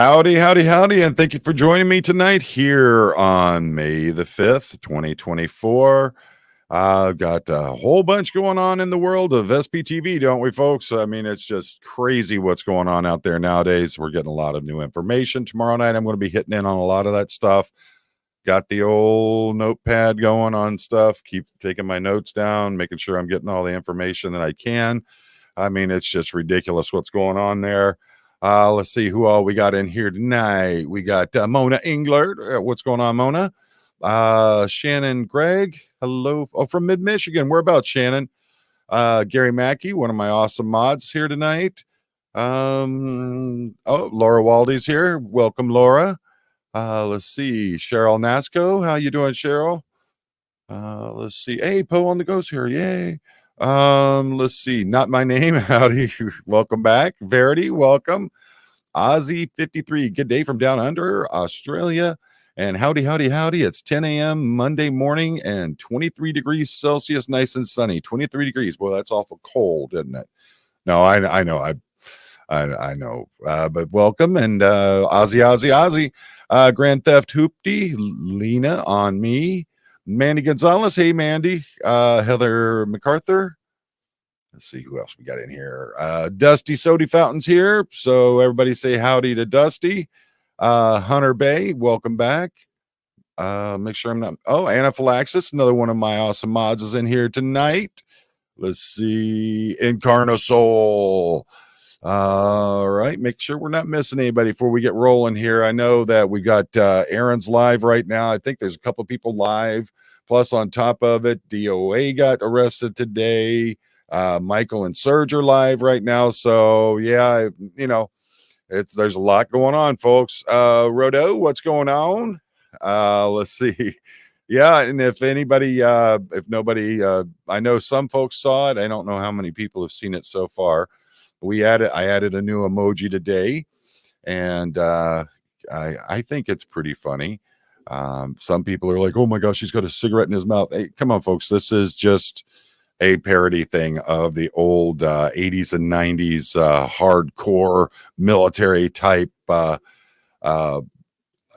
Howdy, howdy, howdy, and thank you for joining me tonight here on May the 5th, 2024. Got a whole bunch going on in the world of SPTV, don't we, folks? I mean, it's just crazy what's going on out there nowadays. We're getting a lot of new information. Tomorrow night, I'm going to be hitting in on a lot of that stuff. Got the old notepad going on stuff. Keep taking my notes down, making sure I'm getting all the information that I can. I mean, it's just ridiculous what's going on there. Let's see who all we got in here tonight. We got Mona Englert. What's going on, Mona? Shannon Gregg. Hello. Oh, from mid-Michigan. Whereabouts, Shannon? Gary Mackey, one of my awesome mods here tonight. Laura Waldy's here. Welcome, Laura. Let's see. Cheryl Nasco. How you doing, Cheryl? Let's see. Hey, Poe on the Ghost here. Yay. Let's see. Not my name. Howdy. Welcome back. Verity, welcome. Ozzy 53. Good day from down under Australia. And howdy, howdy, howdy. It's 10 a.m. Monday morning and 23 degrees Celsius, nice and sunny. 23 degrees. Well, that's awful cold, isn't it? No, I know. I know. But welcome. And Ozzy. Grand Theft Hoopty, Lena on me. Mandy Gonzalez. Hey, Mandy. Heather MacArthur. Let's see who else we got in here. Dusty Sody Fountains here. So everybody say howdy to Dusty. Hunter Bay, welcome back. Make sure I'm not. Oh, Anaphylaxis, another one of my awesome mods is in here tonight. Let's see. Incarnasoul. All right, make sure we're not missing anybody before we get rolling here. I know that we got Aaron's live right now. I think there's a couple people live. Plus, on top of it, DOA got arrested today. Michael and Serge are live right now. So yeah, there's a lot going on, folks. Rodo, what's going on? Let's see. Yeah, and if anybody, if nobody, I know some folks saw it. I don't know how many people have seen it so far. I added a new emoji today, and I think it's pretty funny. Some people are like, "Oh my gosh, he's got a cigarette in his mouth." Hey, come on, folks. This is just a parody thing of the old 80s and 90s hardcore military type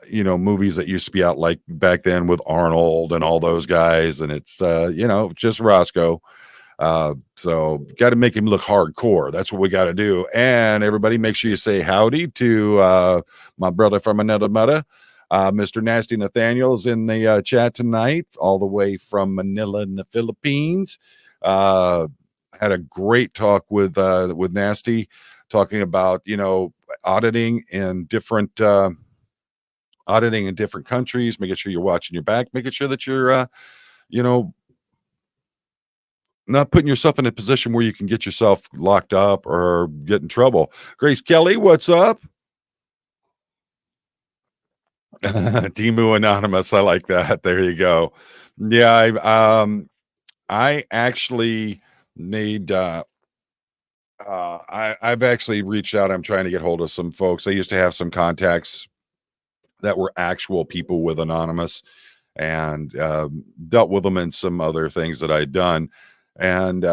movies that used to be out like back then with Arnold and all those guys. And it's just Roscoe. So got to make him look hardcore. That's what we got to do. And everybody, make sure you say howdy to my brother from another mother. Mr. Nasty Nathaniel is in the chat tonight, all the way from Manila in the Philippines. Had a great talk with Nasty, talking about auditing in different countries, making sure you're watching your back, making sure that you're not putting yourself in a position where you can get yourself locked up or get in trouble. Grace Kelly, what's up? Timu Anonymous, I like that. There you go. Yeah, I actually made I've actually reached out. I'm trying to get hold of some folks. I used to have some contacts that were actual people with Anonymous, and dealt with them in some other things that I'd done, and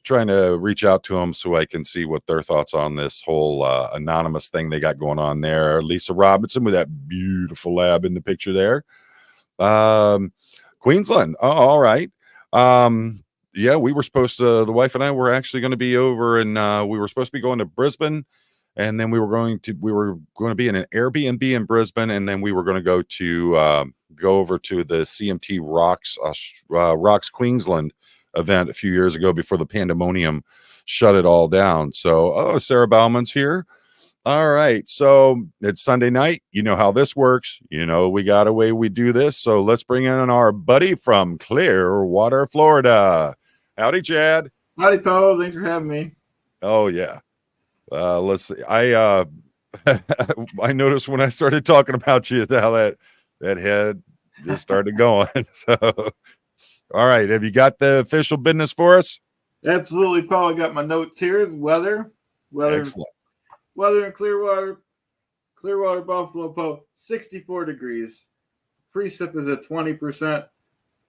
trying to reach out to them so I can see what their thoughts on this whole Anonymous thing they got going on there. Lisa Robinson with that beautiful lab in the picture there. Queensland. Oh, all right. Yeah, we were supposed to, the wife and I were actually going to be over, and we were supposed to be going to Brisbane, and then we were going to be in an Airbnb in Brisbane, and then we were going to go over to the CMT Rocks Queensland event a few years ago before the pandemonium shut it all down. So, Sarah Bauman's here. All right, so it's Sunday night. You know how this works. We got a way we do this. So let's bring in our buddy from Clearwater, Florida. Howdy, Chad. Howdy, Poe. Thanks for having me. Oh yeah. Let's see. I noticed when I started talking about you how that head just started going. So, all right. Have you got the official business for us? Absolutely, Poe. I got my notes here. Weather. Excellent. Weather in Clearwater, Buffalo, Poe, 64 degrees. Precip is at 20%.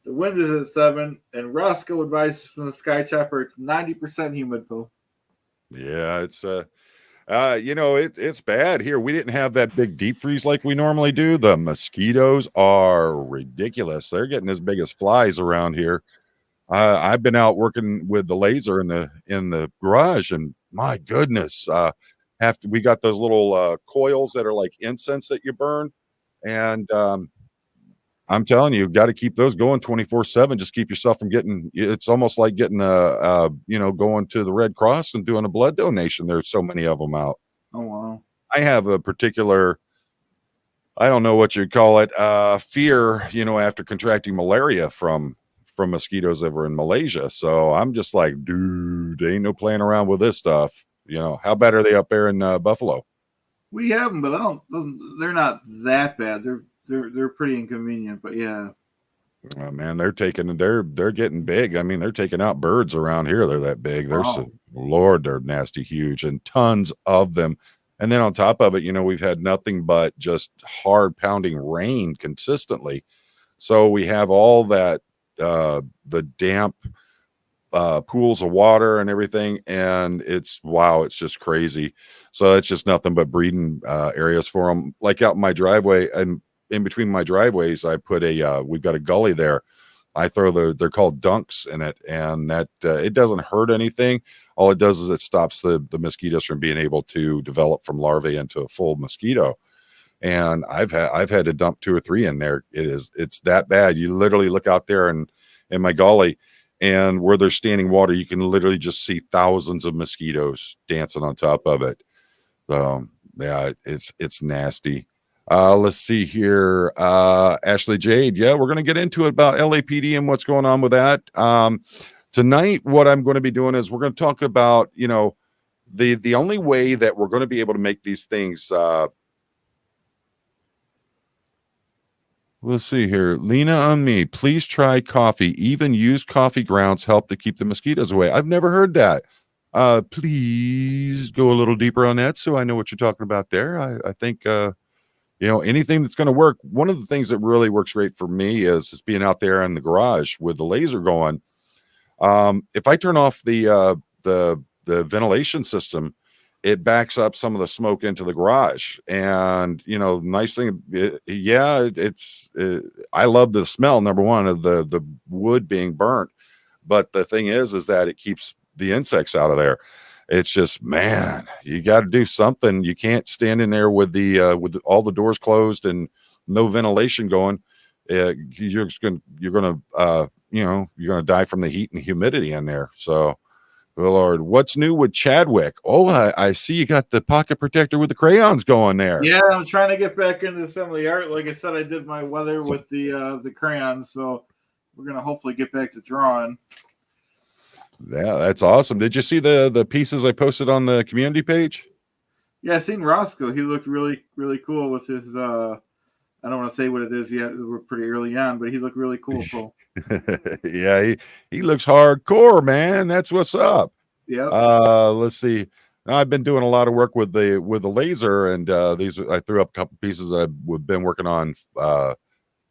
The wind is at 7. And Roscoe advises from the Sky Chopper, it's 90% humid, Poe. Yeah, it's It's bad here. We didn't have that big deep freeze like we normally do. The mosquitoes are ridiculous. They're getting as big as flies around here. I've been out working with the laser in the garage, and my goodness, we got those little coils that are like incense that you burn, and I'm telling you, got to keep those going 24/7. Just keep yourself from getting. It's almost like getting going to the Red Cross and doing a blood donation. There's so many of them out. Oh wow. I have a particular, I don't know what you'd call it, fear, after contracting malaria from mosquitoes over in Malaysia. So I'm just like, dude, ain't no playing around with this stuff. How bad are they up there in Buffalo? We have them, but I don't. They're not that bad. They're pretty inconvenient, but yeah. Oh, man, they're getting big. I mean, they're taking out birds around here. They're that big. Wow. Lord, they're nasty, huge, and tons of them. And then on top of it, we've had nothing but just hard pounding rain consistently. So we have all that, the damp pools of water and everything, and it's just crazy. So it's just nothing but breeding areas for them. Like out in my driveway, and in between my driveways, I put we've got a gully there. I throw they're called dunks in it, and that it doesn't hurt anything. All it does is it stops the mosquitoes from being able to develop from larvae into a full mosquito. And I've had to dump 2 or 3 in there. It's that bad. You literally look out there and in my gully, and where there's standing water, you can literally just see thousands of mosquitoes dancing on top of it. So yeah, it's nasty. Let's see here. Ashley Jade. Yeah, we're going to get into it about LAPD and what's going on with that. Tonight, what I'm going to be doing is we're going to talk about, the only way that we're going to be able to make these things, let's see here. Lena on me. Please try coffee. Even used coffee grounds help to keep the mosquitoes away. I've never heard that. Please go a little deeper on that so I know what you're talking about there. I think anything that's going to work. One of the things that really works great for me is just being out there in the garage with the laser going. If I turn off the ventilation system, it backs up some of the smoke into the garage. And nice thing, I love the smell, number one, of the wood being burnt, but the thing is that it keeps the insects out of there. It's just, man, you got to do something. You can't stand in there with all the doors closed and no ventilation going. You're gonna die from the heat and humidity in there. So, oh Lord, what's new with Chadwick? Oh, I see you got the pocket protector with the crayons going there. Yeah, I'm trying to get back into some of the art. Like I said, I did my weather with the crayons, so we're gonna hopefully get back to drawing. Yeah, that's awesome. Did you see the pieces I posted on the community page? Yeah, I seen Roscoe. He looked really, really cool with his I don't want to say what it is yet. We're pretty early on, but he looked really cool. Yeah, he looks hardcore, man. That's what's up. Yeah. Let's see. I've been doing a lot of work with the laser, and I threw up a couple pieces that I've been working on.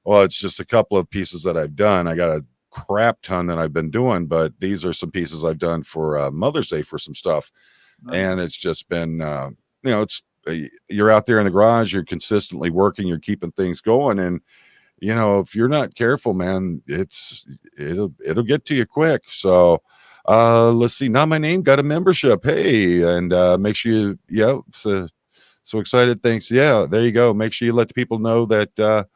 It's just a couple of pieces that I've done. I got a crap ton that I've been doing, but these are some pieces I've done for Mother's Day for some stuff. Nice. And it's just been it's you're out there in the garage, you're consistently working, you're keeping things going, and if you're not careful, man, it'll get to you quick. So let's see. Not My Name got a membership. Hey, and make sure so excited. Thanks. Yeah, there you go. Make sure you let the people know that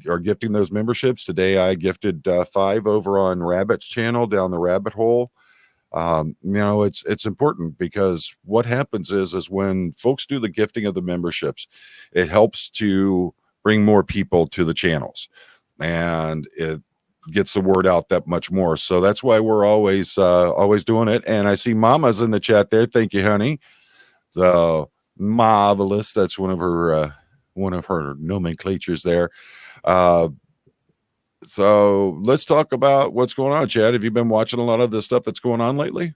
are gifting those memberships. Today I gifted 5 over on Rabbit's channel down the rabbit hole. It's important, because what happens is when folks do the gifting of the memberships, it helps to bring more people to the channels, and it gets the word out that much more. So that's why we're always doing it. And I see Mama's in the chat there. Thank you, honey. So marvelous. That's one of her nomenclatures there. So let's talk about what's going on, Chad. Have you been watching a lot of the stuff that's going on lately?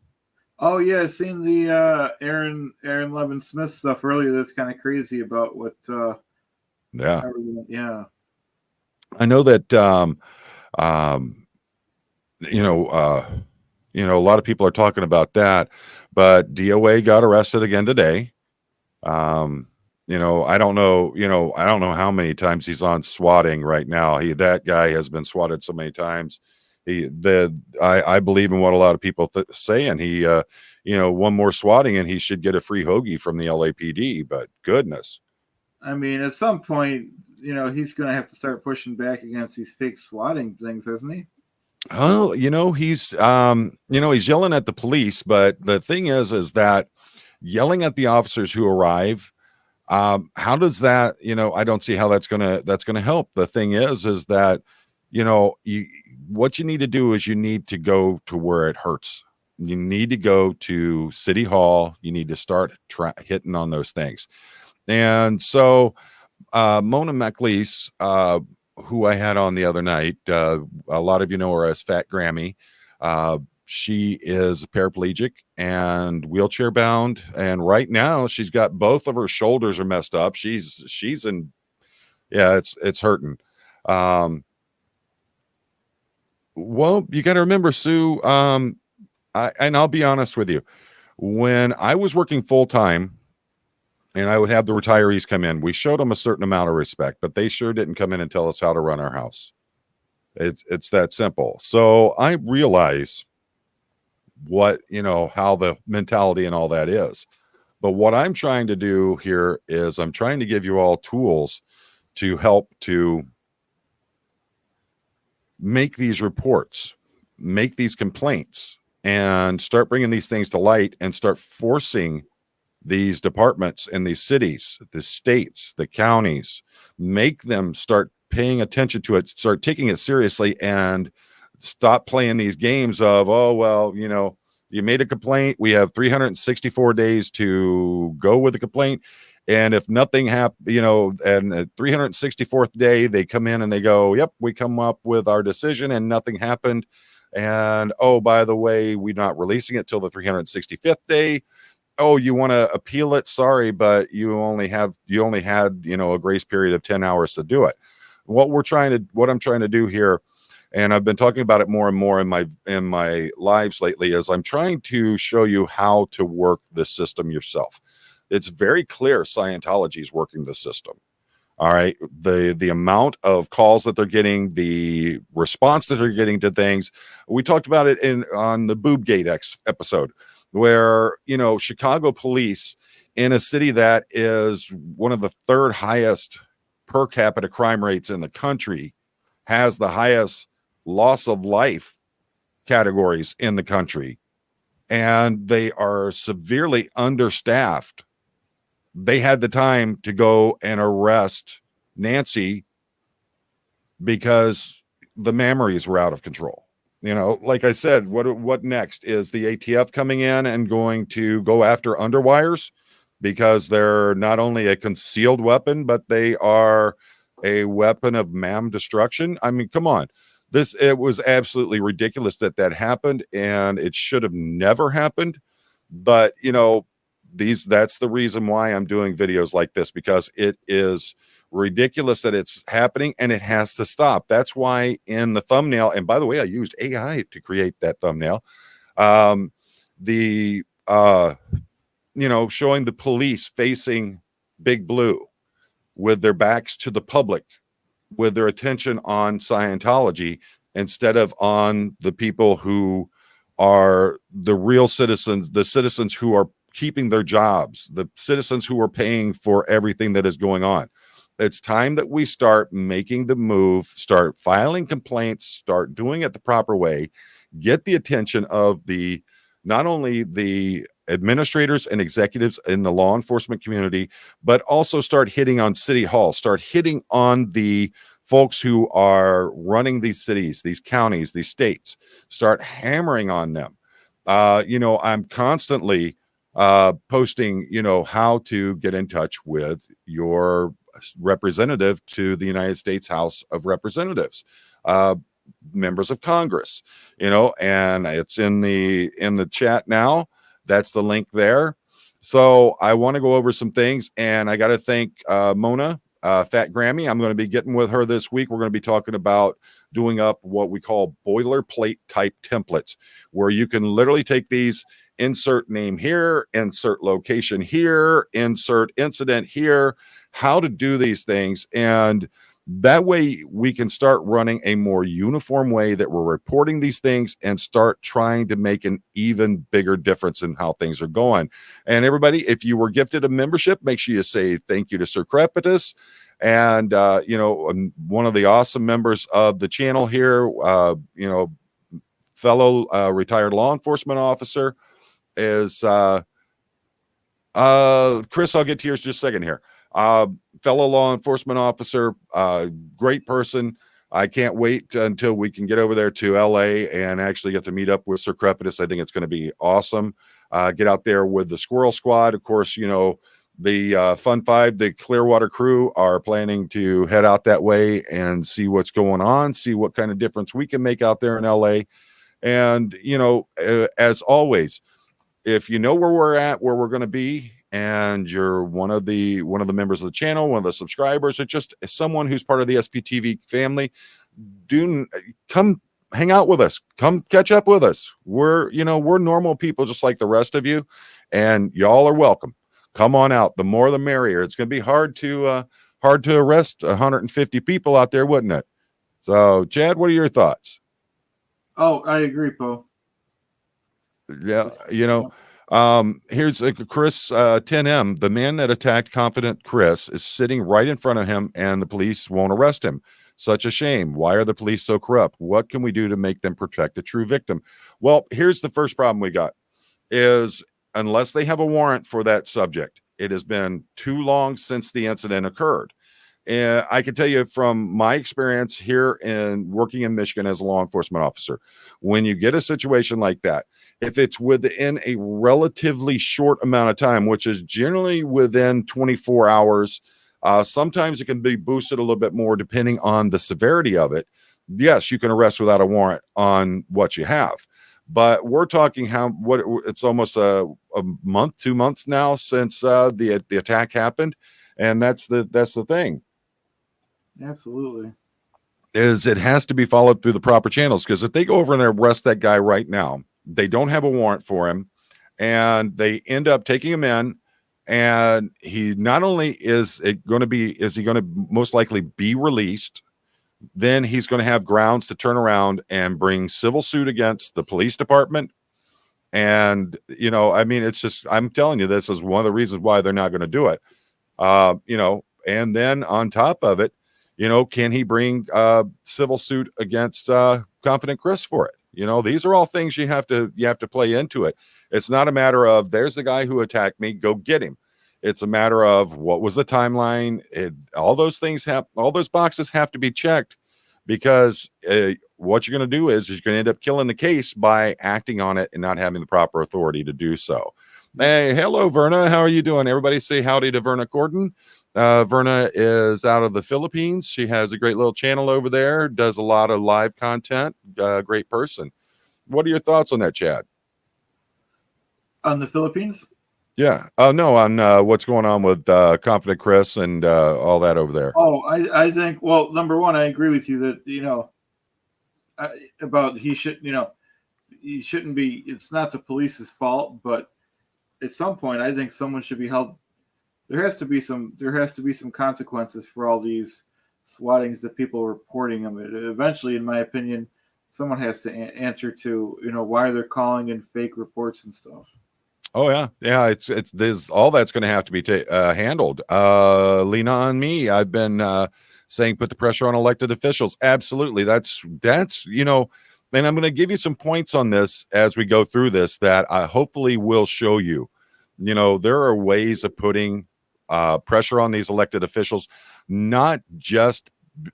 Oh yeah, I seen the Aaron Levin Smith stuff earlier. That's kind of crazy about what. Yeah. Yeah. I know that. you know, a lot of people are talking about that, but DOA got arrested again today. You know, I don't know, I don't know how many times he's on swatting right now. That guy has been swatted so many times. I believe in what a lot of people say, and he, one more swatting and he should get a free hoagie from the LAPD, but goodness. I mean, at some point, he's going to have to start pushing back against these fake swatting things, isn't he? Oh, he's yelling at the police, but the thing is that yelling at the officers who arrive, how does that, I don't see how that's gonna help. The thing is that, what you need to do is you need to go to where it hurts. You need to go to City Hall. You need to start hitting on those things. And so, Mona McLeese, who I had on the other night, a lot of you know her as Fat Grammy. She is paraplegic and wheelchair bound, and right now she's got both of her shoulders are messed up. She's in, yeah, it's hurting. Well, you got to remember, Sue. And I'll be honest with you, when I was working full time, and I would have the retirees come in, we showed them a certain amount of respect, but they sure didn't come in and tell us how to run our house. It's that simple. So I realize what, how the mentality and all that is. But what I'm trying to do here is I'm trying to give you all tools to help to make these reports, make these complaints, and start bringing these things to light and start forcing these departments in these cities, the states, the counties, make them start paying attention to it, start taking it seriously, and stop playing these games of, oh, well, you made a complaint. We have 364 days to go with the complaint. And if nothing happened, and the 364th day, they come in and they go, yep, we come up with our decision and nothing happened. And, oh, by the way, we're not releasing it till the 365th day. Oh, you want to appeal it? Sorry, but you only had, a grace period of 10 hours to do it. What I'm trying to do here, and I've been talking about it more and more in my lives lately, is I'm trying to show you how to work the system yourself. It's very clear Scientology is working the system. All right. The amount of calls that they're getting, the response that they're getting to things. We talked about it on the Boobgate episode, where, Chicago police, in a city that is one of the third highest per capita crime rates in the country, has the highest loss of life categories in the country, and they are severely understaffed. They had the time to go and arrest Nancy because the memories were out of control. Like I said, what next? Is the ATF coming in and going to go after underwires because they're not only a concealed weapon, but they are a weapon of mass destruction? I mean, come on. It was absolutely ridiculous that happened, and it should have never happened. But, that's the reason why I'm doing videos like this, because it is ridiculous that it's happening and it has to stop. That's why in the thumbnail, and by the way, I used AI to create that thumbnail, showing the police facing Big Blue with their backs to the public, with their attention on Scientology instead of on the people who are the real citizens, the citizens who are keeping their jobs, the citizens who are paying for everything that is going on. It's time that we start making the move, start filing complaints, start doing it the proper way, get the attention of not only the administrators and executives in the law enforcement community, but also start hitting on City Hall, start hitting on the folks who are running these cities, these counties, these states, start hammering on them. I'm constantly posting, how to get in touch with your representative to the United States House of Representatives, members of Congress, and it's in the chat now. That's the link there. So I want to go over some things, and I got to thank Mona Fat Grammy. I'm going to be getting with her this week. We're going to be talking about doing up what we call boilerplate type templates, where you can literally take these, insert name here, insert location here, insert incident here, how to do these things. And that way we can start running a more uniform way that we're reporting these things and start trying to make an even bigger difference in how things are going. And everybody, if you were gifted a membership, make sure you say thank you to Sir Crepitus. And, one of the awesome members of the channel here, fellow retired law enforcement officer is Chris. I'll get to yours just a second here. Fellow law enforcement officer, great person. I can't wait until we can get over there to LA and actually get to meet up with Sir Crepitus. I think it's going to be awesome. Get out there with the Squirrel Squad. Of course, the Fun Five, the Clearwater crew are planning to head out that way and see what's going on, see what kind of difference we can make out there in LA. And, as always, if you know where we're at, where we're going to be, and you're one of the members of the channel, one of the subscribers, or just someone who's part of the SPTV family, do come hang out with us. Come catch up with us. We're normal people just like the rest of you, and y'all are welcome. Come on out. The more the merrier. It's going to be hard to arrest 150 people out there, wouldn't it? So, Chad, what are your thoughts? Oh, I agree, Poe. Yeah, here's Chris 10M. The man that attacked Confident Chris is sitting right in front of him, and the police won't arrest him. Such a shame. Why are the police so corrupt? What can we do to make them protect a true victim? Well, here's the first problem we got is unless they have a warrant for that subject, it has been too long since the incident occurred. And I can tell you from my experience here in working in Michigan as a law enforcement officer, when you get a situation like that, if it's within a relatively short amount of time, which is generally within 24 hours, sometimes it can be boosted a little bit more depending on the severity of it. Yes, you can arrest without a warrant on what you have. But we're talking it's almost a month, 2 months now since the attack happened. And that's the thing. Absolutely. Is it has to be followed through the proper channels, because if they go over and arrest that guy right now, they don't have a warrant for him, and they end up taking him in, and he not only is he going to most likely be released, then he's going to have grounds to turn around and bring civil suit against the police department. And it's just, I'm telling you, this is one of the reasons why they're not going to do it. And then on top of it, can he bring civil suit against Confident Chris for it? These are all things you have to play into it. It's not a matter of there's the guy who attacked me, go get him. It's a matter of what was the timeline. All those things all those boxes have to be checked, because what you're going to do is you're going to end up killing the case by acting on it and not having the proper authority to do so. Hey, hello, Verna. How are you doing? Everybody say howdy to Verna Gordon. Verna is out of the Philippines. She has a great little channel over there, does a lot of live content. Great person. What are your thoughts on that, Chad? On the Philippines? Yeah. No, on what's going on with Confident Chris and all that over there. Oh, I think, well, number one, I agree with you that, about he shouldn't be, it's not the police's fault, but at some point, I think someone should be held. There has to be some consequences for all these swattings that people are reporting them. Eventually, in my opinion, someone has to answer to, why they're calling in fake reports and stuff. Oh yeah. It's there's all that's going to have to be handled. Lean on me. I've been saying put the pressure on elected officials. Absolutely. That's and I'm going to give you some points on this as we go through this that I hopefully will show you. There are ways of putting pressure on these elected officials, not just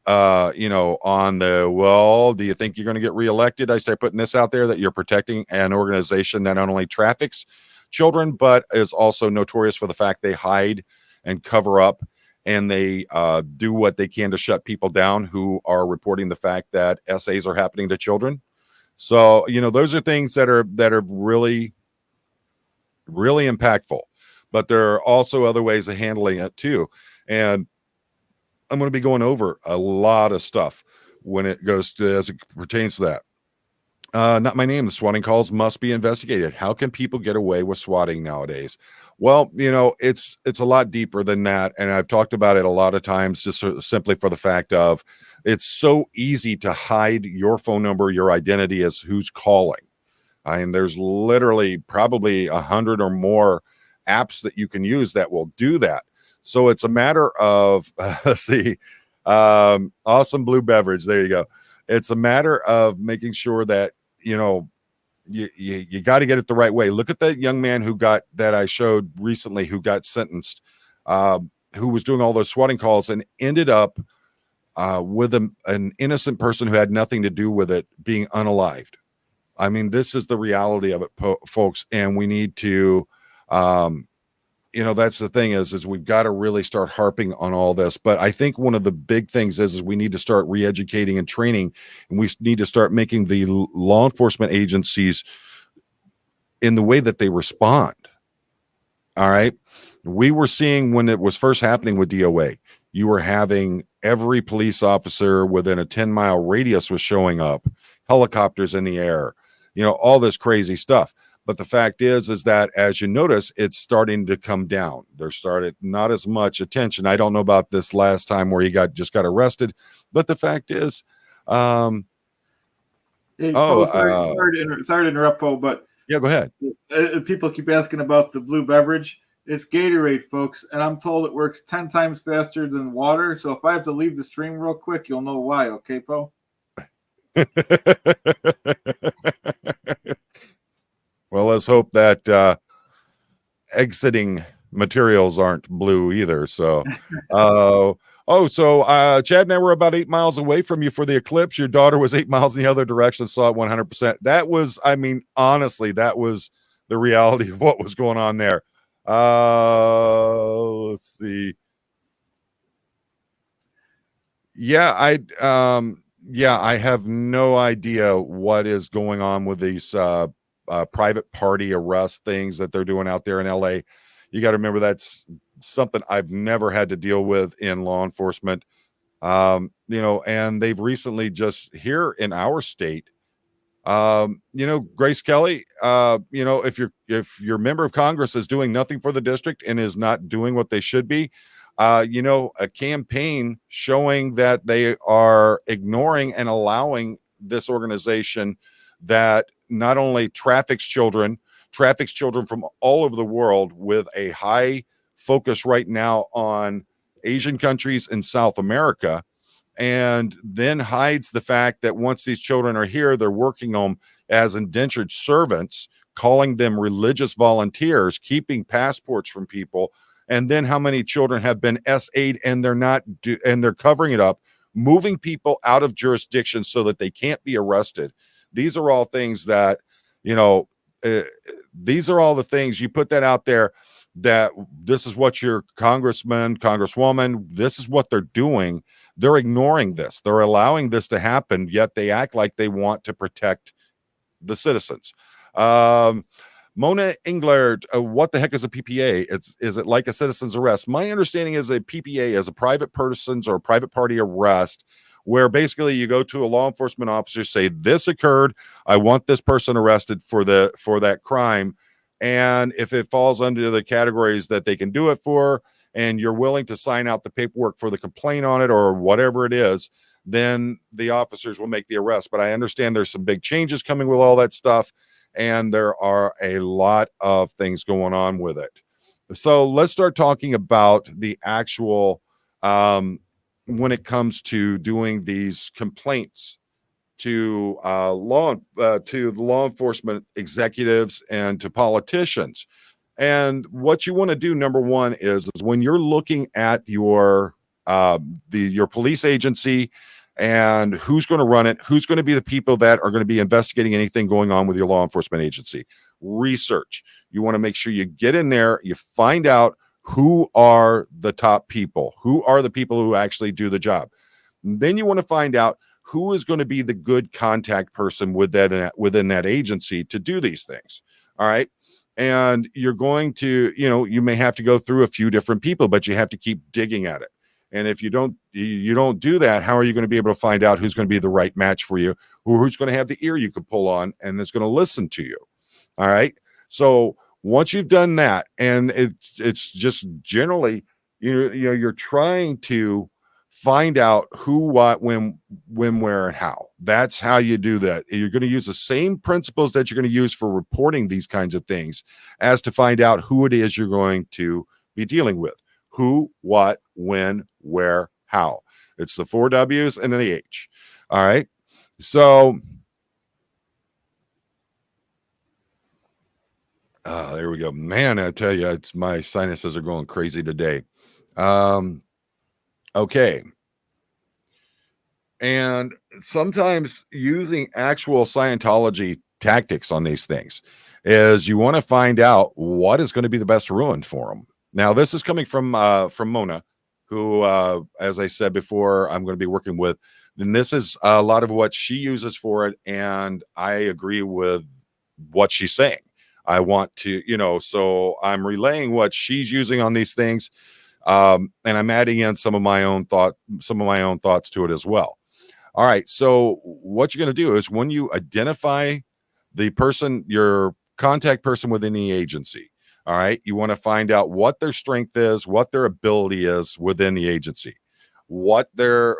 on do you think you're going to get reelected? I start putting this out there that you're protecting an organization that not only traffics children, but is also notorious for the fact they hide and cover up, and they do what they can to shut people down who are reporting the fact that SAs are happening to children. So, those are things that are really, really impactful, but there are also other ways of handling it too. And I'm going to be going over a lot of stuff when it goes to, as it pertains to that. Not my name. The swatting calls must be investigated. How can people get away with swatting nowadays? Well, it's a lot deeper than that, and I've talked about it a lot of times, just simply for the fact of it's so easy to hide your phone number, your identity as who's calling. I mean, there's literally probably 100 or more apps that you can use that will do that. So it's a matter of let's see, awesome blue beverage. There you go. It's a matter of making sure that you got to get it the right way. Look at that young man that I showed recently, who got sentenced, who was doing all those swatting calls and ended up with an innocent person who had nothing to do with it being unalived. I mean, this is the reality of it, folks, and we need to, that's the thing is we've got to really start harping on all this. But I think one of the big things is we need to start re-educating and training, and we need to start making the law enforcement agencies in the way that they respond. All right. We were seeing when it was first happening with DOA, you were having every police officer within a 10-mile radius was showing up, helicopters in the air, all this crazy stuff. But the fact is that, as you notice, it's starting to come down. There started not as much attention. I don't know about this last time where he just got arrested, but the fact is, hey, Poe, sorry to interrupt, Poe, but yeah, go ahead. People keep asking about the blue beverage. It's Gatorade, folks, and I'm told it works 10 times faster than water. So if I have to leave the stream real quick, you'll know why. Okay, Poe? Well, let's hope that exiting materials aren't blue either. So, Chad and I were about 8 miles away from you for the eclipse. Your daughter was 8 miles in the other direction, saw it 100%. That was, I mean, honestly, that was the reality of what was going on there. Let's see. Yeah, I have no idea what is going on with these private party arrest things that they're doing out there in LA. You got to remember that's something I've never had to deal with in law enforcement. And they've recently just here in our state, Grace Kelly, if your member of Congress is doing nothing for the district and is not doing what they should be, a campaign showing that they are ignoring and allowing this organization that not only traffics children from all over the world, with a high focus right now on Asian countries in South America, and then hides the fact that once these children are here, they're working them as indentured servants, calling them religious volunteers, keeping passports from people. And then how many children have been SA'd and they're covering it up, moving people out of jurisdictions so that they can't be arrested. These are all things that, these are all the things you put that out there, that this is what your congressman, congresswoman, this is what they're doing. They're ignoring this. They're allowing this to happen, yet they act like they want to protect the citizens. Mona Englert, what the heck is a PPA? Is it like a citizen's arrest? My understanding is a PPA is a private person's or private party arrest, where basically you go to a law enforcement officer, say this occurred, I want this person arrested for that crime. And if it falls under the categories that they can do it for, and you're willing to sign out the paperwork for the complaint on it or whatever it is, then the officers will make the arrest. But I understand there's some big changes coming with all that stuff, and there are a lot of things going on with it. So let's start talking about the actual, when it comes to doing these complaints to the law enforcement executives and to politicians. And what you want to do, number one, is when you're looking at your police agency and who's going to run it, who's going to be the people that are going to be investigating anything going on with your law enforcement agency, research. You want to make sure you get in there, you find out who are the top people, who are the people who actually do the job. And then you want to find out who is going to be the good contact person within that agency to do these things. All right. And you're going to, you may have to go through a few different people, but you have to keep digging at it. And if you don't do that, how are you going to be able to find out who's going to be the right match for you, or who's going to have the ear you could pull on and is going to listen to you? All right. So once you've done that, and it's just generally, you're trying to find out who, what, when, where, and how. That's how you do that. You're going to use the same principles that you're going to use for reporting these kinds of things as to find out who it is you're going to be dealing with. Who, what, when, where, how. It's the 4 W's and then the H. All right. So there we go. Man, I tell you, it's my sinuses are going crazy today. Okay. And sometimes using actual Scientology tactics on these things is you want to find out what is going to be the best ruin for them. Now, this is coming from Mona, who, as I said before, I'm going to be working with. And this is a lot of what she uses for it. And I agree with what she's saying. I want to, so I'm relaying what she's using on these things. And I'm adding in some of my own thoughts to it as well. All right. So what you're going to do is when you identify the person, your contact person within the agency, all right, you want to find out what their strength is, what their ability is within the agency, what their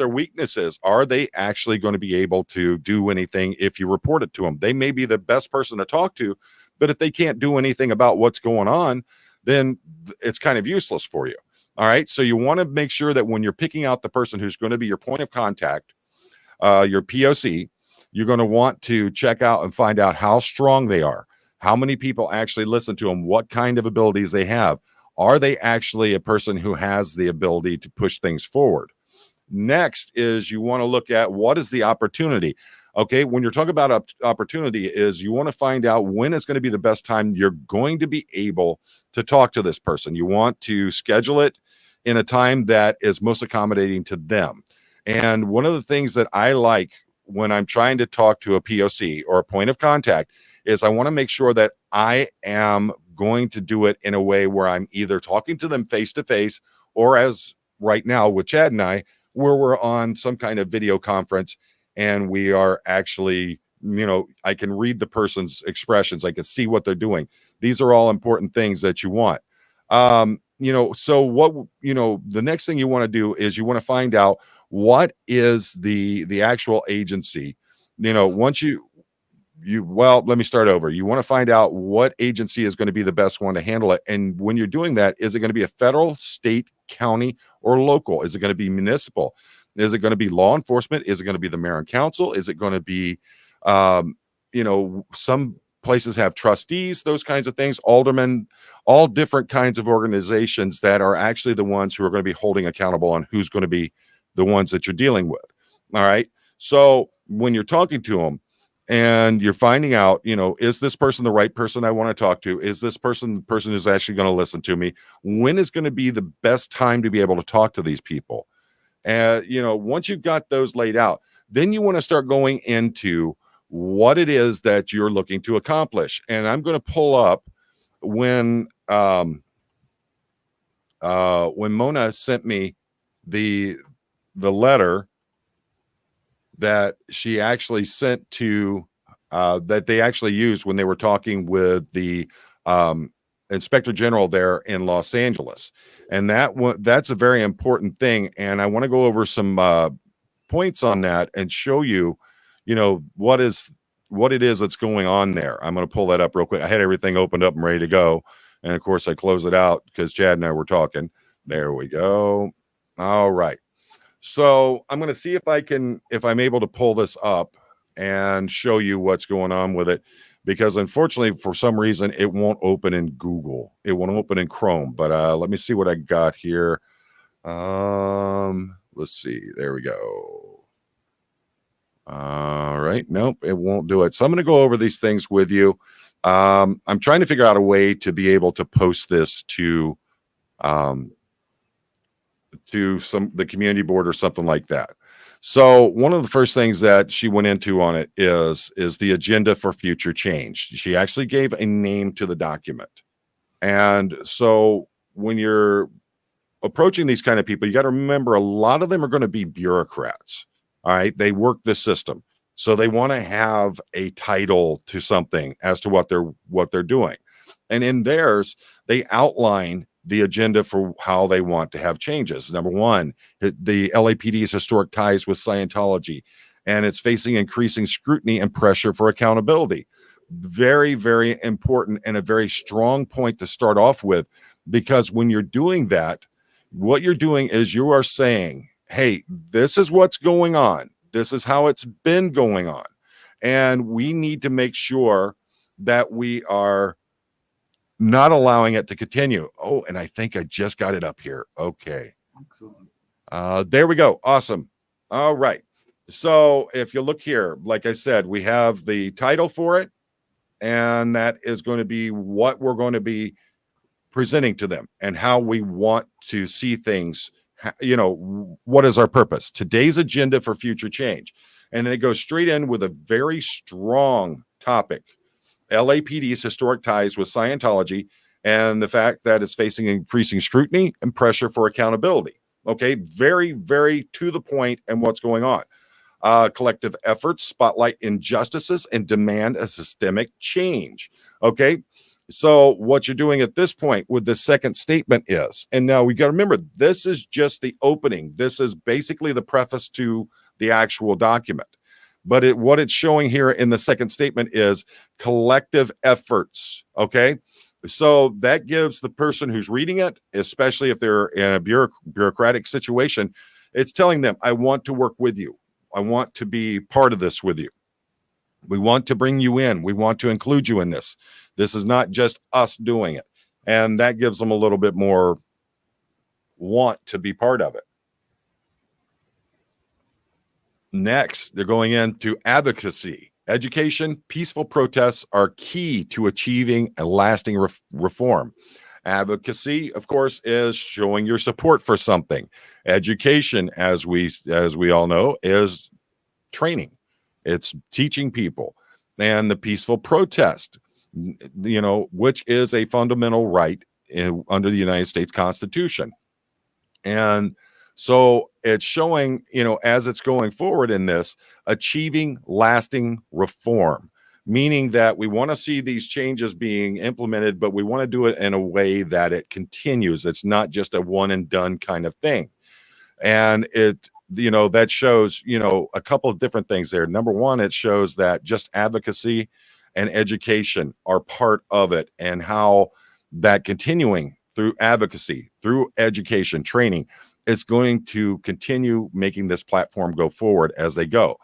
weakness is. Are they actually going to be able to do anything if you report it to them? They may be the best person to talk to, but if they can't do anything about what's going on, then it's kind of useless for you. All right. So you want to make sure that when you're picking out the person who's going to be your point of contact, your POC, you're going to want to check out and find out how strong they are, how many people actually listen to them, what kind of abilities they have. Are they actually a person who has the ability to push things forward? Next is you want to look at what is the opportunity. Okay, when you're talking about opportunity is you want to find out when it's going to be the best time you're going to be able to talk to this person. You want to schedule it in a time that is most accommodating to them. And one of the things that I like when I'm trying to talk to a POC or a point of contact is I want to make sure that I am going to do it in a way where I'm either talking to them face to face, or as right now with Chad and I, where we're on some kind of video conference and we are actually, I can read the person's expressions. I can see what they're doing. These are all important things that you want. So what, the next thing you want to do is you want to find out what is the actual agency, once let me start over. You want to find out what agency is going to be the best one to handle it. And when you're doing that, is it going to be a federal, state, county, or local? Is it going to be municipal? Is it going to be law enforcement? Is it going to be the mayor and council? Is it going to be, some places have trustees, those kinds of things, aldermen, all different kinds of organizations that are actually the ones who are going to be holding accountable on who's going to be the ones that you're dealing with. All right. So when you're talking to them and you're finding out, is this person the right person I want to talk to? Is this person the person who's actually going to listen to me? When is going to be the best time to be able to talk to these people? And, once you've got those laid out, then you want to start going into what it is that you're looking to accomplish. And I'm going to pull up when Mona sent me the letter that she actually sent to that they actually used when they were talking with the Inspector General there in Los Angeles. And that's a very important thing. And I want to go over some points on that and show you, what it is that's going on there. I'm going to pull that up real quick. I had everything opened up and ready to go. And of course I closed it out because Chad and I were talking. There we go. All right. So I'm going to see if I'm able to pull this up and show you what's going on with it, because unfortunately for some reason it won't open in Google. It won't open in Chrome, but let me see what I got here. Let's see. There we go. All right. Nope, it won't do it. So I'm going to go over these things with you. I'm trying to figure out a way to be able to post this to the community board or something like that. So one of the first things that she went into on it is the agenda for future change. She actually gave a name to the document. And so when you're approaching these kind of people, you got to remember a lot of them are going to be bureaucrats. All right. They work the system. So they want to have a title to something as to what they're doing. And in theirs, they outline the agenda for how they want to have changes. Number one, the LAPD's historic ties with Scientology, and it's facing increasing scrutiny and pressure for accountability. Very, very important and a very strong point to start off with, because when you're doing that, what you're doing is you are saying, hey, this is what's going on. This is how it's been going on. And we need to make sure that we are not allowing it to continue. Oh, and I think I just got it up here. Okay. Excellent. There we go. Awesome. All right. So if you look here, like I said, we have the title for it, and that is going to be what we're going to be presenting to them and how we want to see things. You know, what is our purpose? Today's agenda for future change. And then it goes straight in with a very strong topic: LAPD's historic ties with Scientology and the fact that it's facing increasing scrutiny and pressure for accountability. Okay, very, very to the point and what's going on. Collective efforts spotlight injustices and demand a systemic change. Okay, so what you're doing at this point with the second statement is, and now we got to remember, this is just the opening. This is basically the preface to the actual document. But what it's showing here in the second statement is collective efforts. Okay. So that gives the person who's reading it, especially if they're in a bureaucratic situation, it's telling them, I want to work with you. I want to be part of this with you. We want to bring you in. We want to include you in this. This is not just us doing it. And that gives them a little bit more want to be part of it. Next, they're going into advocacy. Education, peaceful protests are key to achieving a lasting reform. Advocacy, of course, is showing your support for something. Education, as we all know, is training. It's teaching people. And the peaceful protest, you know, which is a fundamental right under the United States Constitution. And so it's showing, you know, as it's going forward in this, achieving lasting reform, meaning that we want to see these changes being implemented, but we want to do it in a way that it continues. It's not just a one and done kind of thing. And it, you know, that shows, you know, a couple of different things there. Number one, it shows that just advocacy and education are part of it, and how that continuing through advocacy, through education, training, it's going to continue making this platform go forward as they go.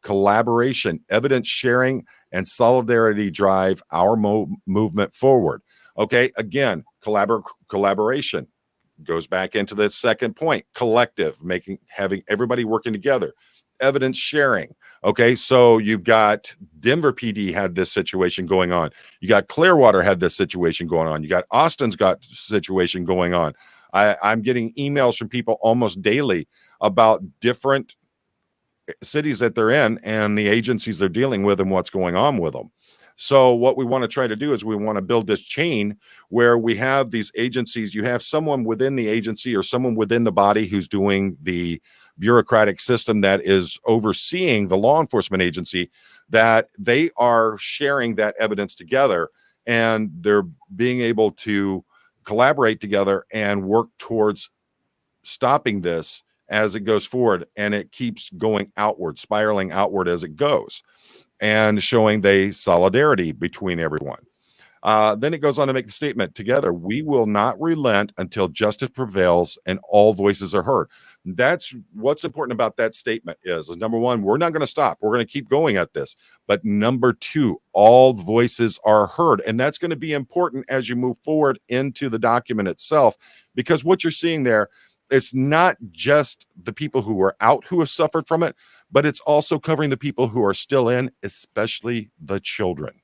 Collaboration, evidence sharing, and solidarity drive our movement forward. Okay, again, collaboration goes back into the second point. Collective, having everybody working together. Evidence sharing. Okay, so you've got Denver PD had this situation going on. You got Clearwater had this situation going on. You got Austin's got situation going on. I'm getting emails from people almost daily about different cities that they're in and the agencies they're dealing with and what's going on with them. So what we want to try to do is we want to build this chain where we have these agencies. You have someone within the agency or someone within the body who's doing the bureaucratic system that is overseeing the law enforcement agency, that they are sharing that evidence together, and they're being able to collaborate together and work towards stopping this as it goes forward. And it keeps going outward, spiraling outward as it goes, and showing the solidarity between everyone. Then it goes on to make the statement, together, we will not relent until justice prevails and all voices are heard. That's what's important about that statement is number one, we're not going to stop. We're going to keep going at this. But number two, all voices are heard. And that's going to be important as you move forward into the document itself, because what you're seeing there, it's not just the people who are out who have suffered from it, but it's also covering the people who are still in, especially the children.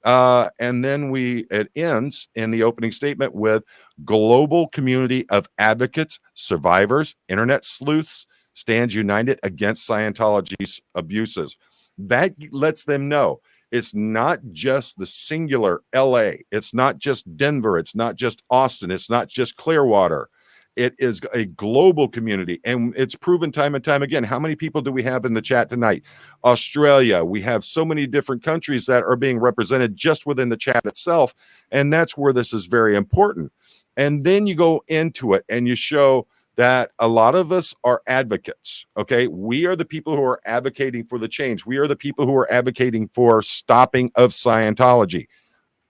And then it ends in the opening statement with global community of advocates, survivors, internet sleuths stands united against Scientology's abuses. That lets them know it's not just the singular LA. It's not just Denver. It's not just Austin. It's not just Clearwater. It is a global community, and it's proven time and time again. How many people do we have in the chat tonight? Australia. We have so many different countries that are being represented just within the chat itself, and that's where this is very important. And then you go into it and you show that a lot of us are advocates. Okay, we are the people who are advocating for the change. We are the people who are advocating for stopping of Scientology.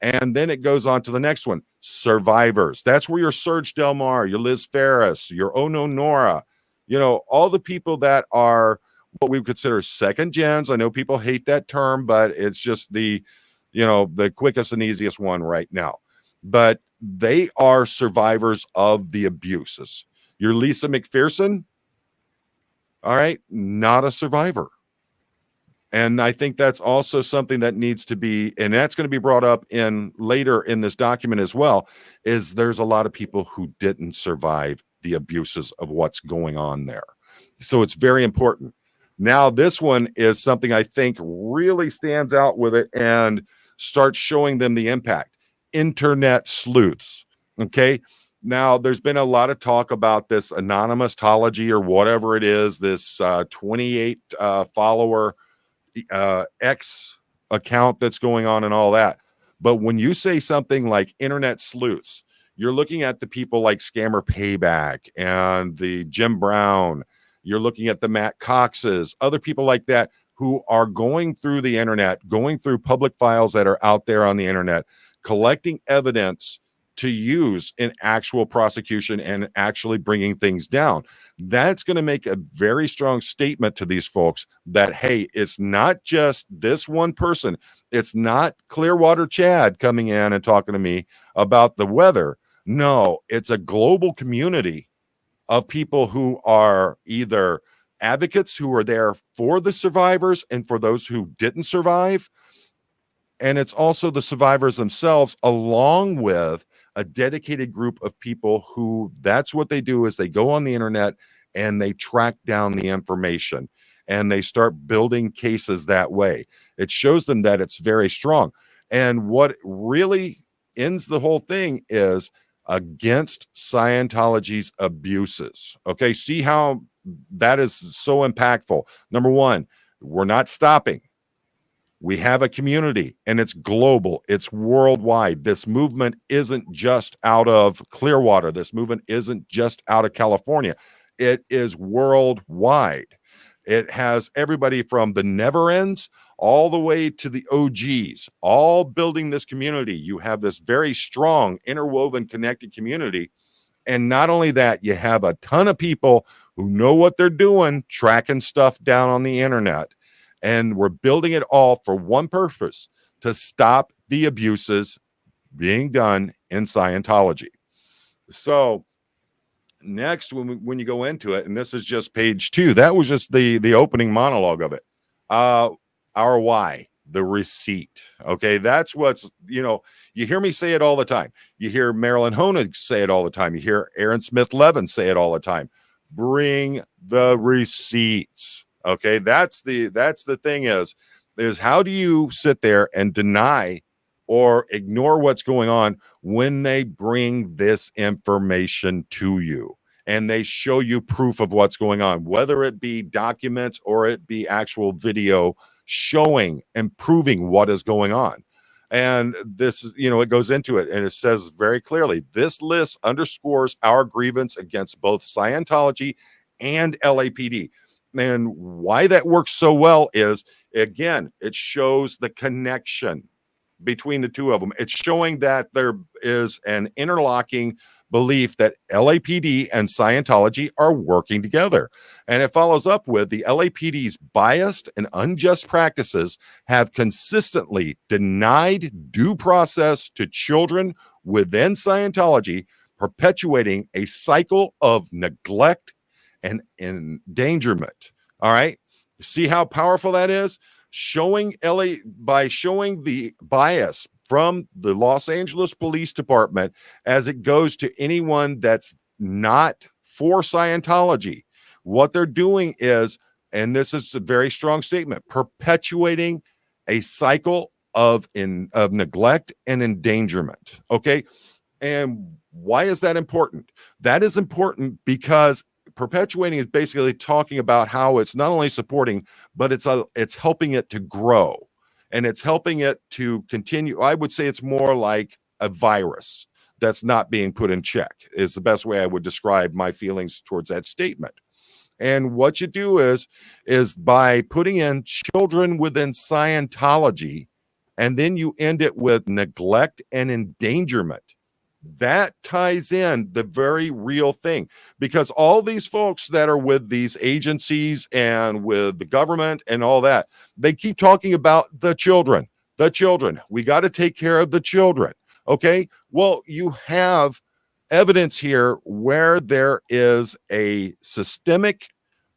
And then it goes on to the next one, survivors. That's where your Serge Delmar, your Liz Ferris, your Ono Nora, all the people that are what we would consider second gens. I know people hate that term, but it's just the quickest and easiest one right now. But they are survivors of the abuses. Your Lisa McPherson, all right, not a survivor. And I think that's also something that needs to be, and that's going to be brought up in later in this document as well, is there's a lot of people who didn't survive the abuses of what's going on there. So it's very important. Now, this one is something I think really stands out with it and starts showing them the impact. Internet sleuths. Okay. Now, there's been a lot of talk about this anonymousology or whatever it is, this 28 follower X account that's going on and all that. But when you say something like internet sleuths, you're looking at the people like Scammer Payback and the Jim Brown. You're looking at the Matt Coxes, other people like that who are going through the internet, going through public files that are out there on the internet, collecting evidence to use in actual prosecution and actually bringing things down. That's going to make a very strong statement to these folks that, hey, it's not just this one person. It's not Clearwater Chad coming in and talking to me about the weather. No, it's a global community of people who are either advocates who are there for the survivors and for those who didn't survive. And it's also the survivors themselves, along with a dedicated group of people who that's what they do is they go on the internet and they track down the information and they start building cases that way. It shows them that it's very strong. And what really ends the whole thing is against Scientology's abuses. Okay, see how that is so impactful. Number one, we're not stopping. We have a community and it's global. It's worldwide. This movement isn't just out of Clearwater. This movement isn't just out of California. It is worldwide. It has everybody from the never ends all the way to the OGs, all building this community. You have this very strong, interwoven, connected community. And not only that, you have a ton of people who know what they're doing, tracking stuff down on the internet. And we're building it all for one purpose, to stop the abuses being done in Scientology. So next, when you go into it, and this is just page 2, that was just the opening monologue of it. Our why, the receipt. Okay, that's what's, you hear me say it all the time. You hear Marilyn Honig say it all the time. You hear Aaron Smith Levin say it all the time. Bring the receipts. Okay, that's the thing is how do you sit there and deny or ignore what's going on when they bring this information to you and they show you proof of what's going on, whether it be documents or it be actual video showing and proving what is going on. And this is, it goes into it and it says very clearly, this list underscores our grievance against both Scientology and LAPD. And why that works so well is, again, it shows the connection between the two of them. It's showing that there is an interlocking belief that LAPD and Scientology are working together. And it follows up with the LAPD's biased and unjust practices have consistently denied due process to children within Scientology, perpetuating a cycle of neglect and endangerment. All right. See how powerful that is? By showing the bias from the Los Angeles Police Department as it goes to anyone that's not for Scientology. What they're doing is, and this is a very strong statement, perpetuating a cycle of neglect and endangerment. Okay. And why is that important? That is important because perpetuating is basically talking about how it's not only supporting, but it's helping it to grow, and it's helping it to continue. I would say it's more like a virus that's not being put in check, is the best way I would describe my feelings towards that statement. And what you do is by putting in children within Scientology, and then you end it with neglect and endangerment. That ties in the very real thing, because all these folks that are with these agencies and with the government and all that, they keep talking about the children. The children. We got to take care of the children. Okay. Well, you have evidence here where there is a systemic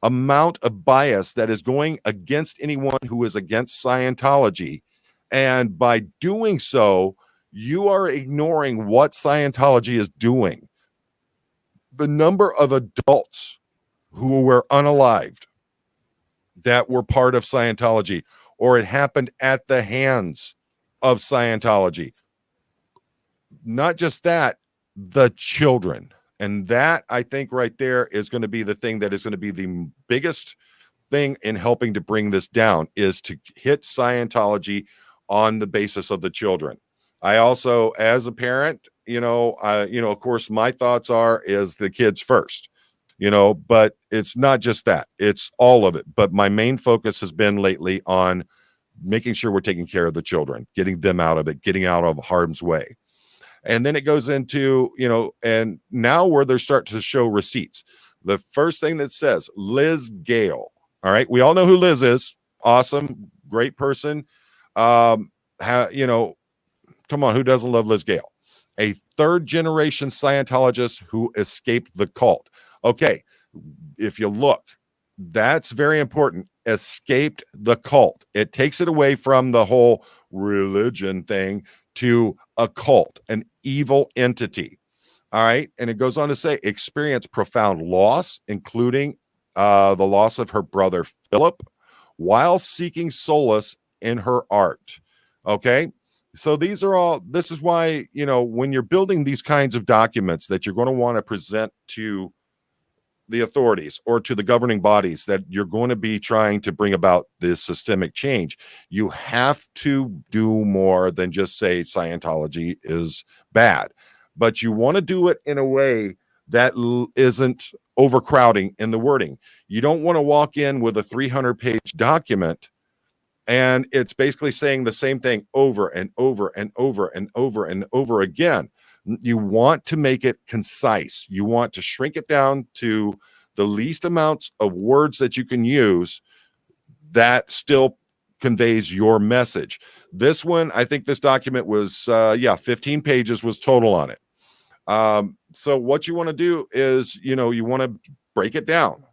amount of bias that is going against anyone who is against Scientology. And by doing so, you are ignoring what Scientology is doing. The number of adults who were unalived that were part of Scientology, or it happened at the hands of Scientology. Not just that, the children. And that, I think, right there is going to be the thing that is going to be the biggest thing in helping to bring this down, is to hit Scientology on the basis of the children. I also, as a parent, of course, my thoughts is the kids first, but it's not just that, it's all of it. But my main focus has been lately on making sure we're taking care of the children, getting them out of it, getting out of harm's way. And then it goes into, and now where they're starting to show receipts. The first thing that says Liz Gale. All right. We all know who Liz is. Awesome. Great person. Come on, who doesn't love Liz Gale? A third generation Scientologist who escaped the cult. Okay, if you look, that's very important. Escaped the cult. It takes it away from the whole religion thing to a cult, an evil entity. All right, and it goes on to say, experienced profound loss, including the loss of her brother Philip, while seeking solace in her art. Okay. So this is why, when you're building these kinds of documents that you're going to want to present to the authorities or to the governing bodies that you're going to be trying to bring about this systemic change, you have to do more than just say Scientology is bad, but you want to do it in a way that isn't overcrowding in the wording. You don't want to walk in with a 300-page document and it's basically saying the same thing over and over and over and over and over again. You want to make it concise. You want to shrink it down to the least amounts of words that you can use that still conveys your message. This one, I think this document was, 15 pages was total on it. So what you want to do is, you want to break it down.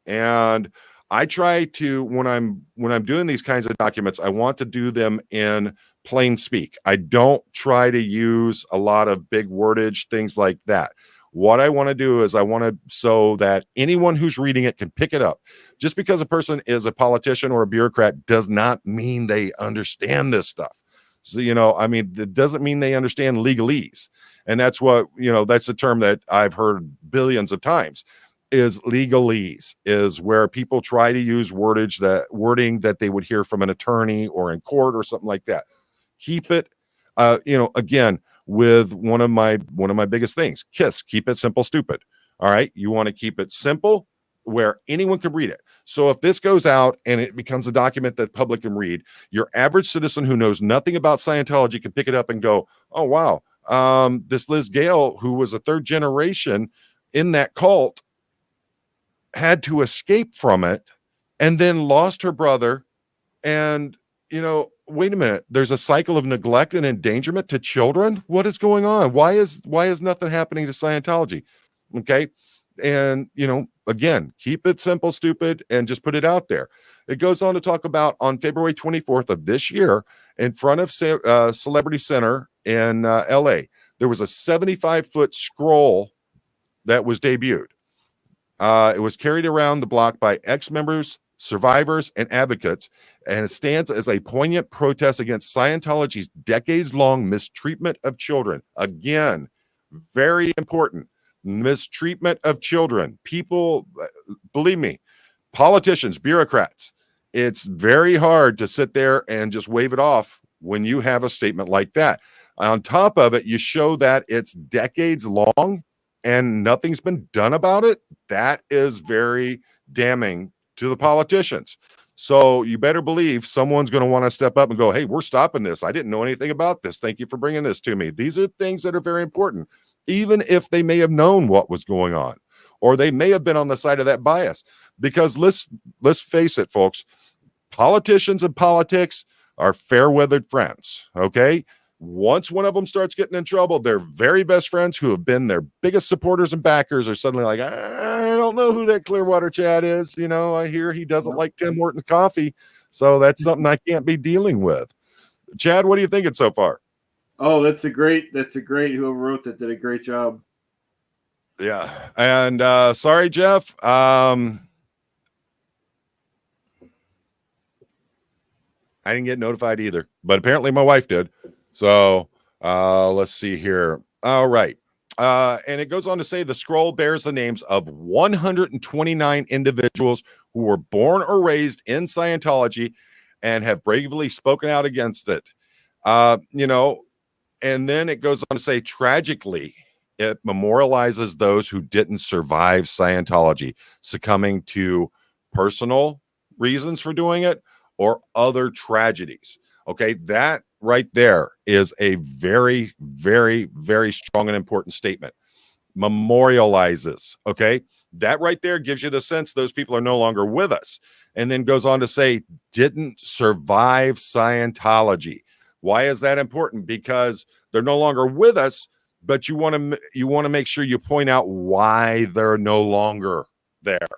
And I try to, when I'm doing these kinds of documents, I want to do them in plain speak. I don't try to use a lot of big wordage, things like that. What I want to do is so that anyone who's reading it can pick it up. Just because a person is a politician or a bureaucrat does not mean they understand this stuff. So, it doesn't mean they understand legalese. And that's what, that's a term that I've heard billions of times. Is legalese, is where people try to use wording that they would hear from an attorney or in court or something like that. Keep it, again, with one of my biggest things, keep it simple, stupid. All right. You want to keep it simple where anyone can read it. So if this goes out and it becomes a document that public can read, your average citizen who knows nothing about Scientology can pick it up and go, oh, wow. This Liz Gale, who was a third generation in that cult, had to escape from it and then lost her brother. And, wait a minute, there's a cycle of neglect and endangerment to children. What is going on? Why is nothing happening to Scientology? Okay. And, again, keep it simple, stupid, and just put it out there. It goes on to talk about on February 24th of this year in front of Celebrity Center in LA, there was a 75-foot scroll that was debuted. It was carried around the block by ex-members, survivors, and advocates, and it stands as a poignant protest against Scientology's decades-long mistreatment of children. Again, very important. Mistreatment of children. People, believe me, politicians, bureaucrats, it's very hard to sit there and just wave it off when you have a statement like that. On top of it, you show that it's decades long and nothing's been done about it. That is very damning to the politicians. So you better believe someone's going to want to step up and go, hey, we're stopping this. I didn't know anything about this. Thank you for bringing this to me. These are things that are very important, even if they may have known what was going on, or they may have been on the side of that bias. Because let's face it, folks, politicians and politics are fair-weathered friends, okay? Once one of them starts getting in trouble, their very best friends who have been their biggest supporters and backers are suddenly like, I don't know who that Clearwater Chad is. You know, I hear he doesn't like Tim Hortons coffee, so that's something I can't be dealing with. Chad, what are you thinking so far? Oh, that's a great, whoever wrote that did a great job. Yeah. And sorry, Jeff. I didn't get notified either, but apparently my wife did. So let's see here. All right. And it goes on to say the scroll bears the names of 129 individuals who were born or raised in Scientology and have bravely spoken out against it. You know, and then it goes on to say, tragically, it memorializes those who didn't survive Scientology, succumbing to personal reasons for doing it or other tragedies. Okay, that right there is a very, very, very strong and important statement. Memorializes. Okay, that right there gives you the sense those people are no longer with us. And then goes on to say, didn't survive Scientology. Why is that important? Because they're no longer with us, but you want to make sure you point out why they're no longer there.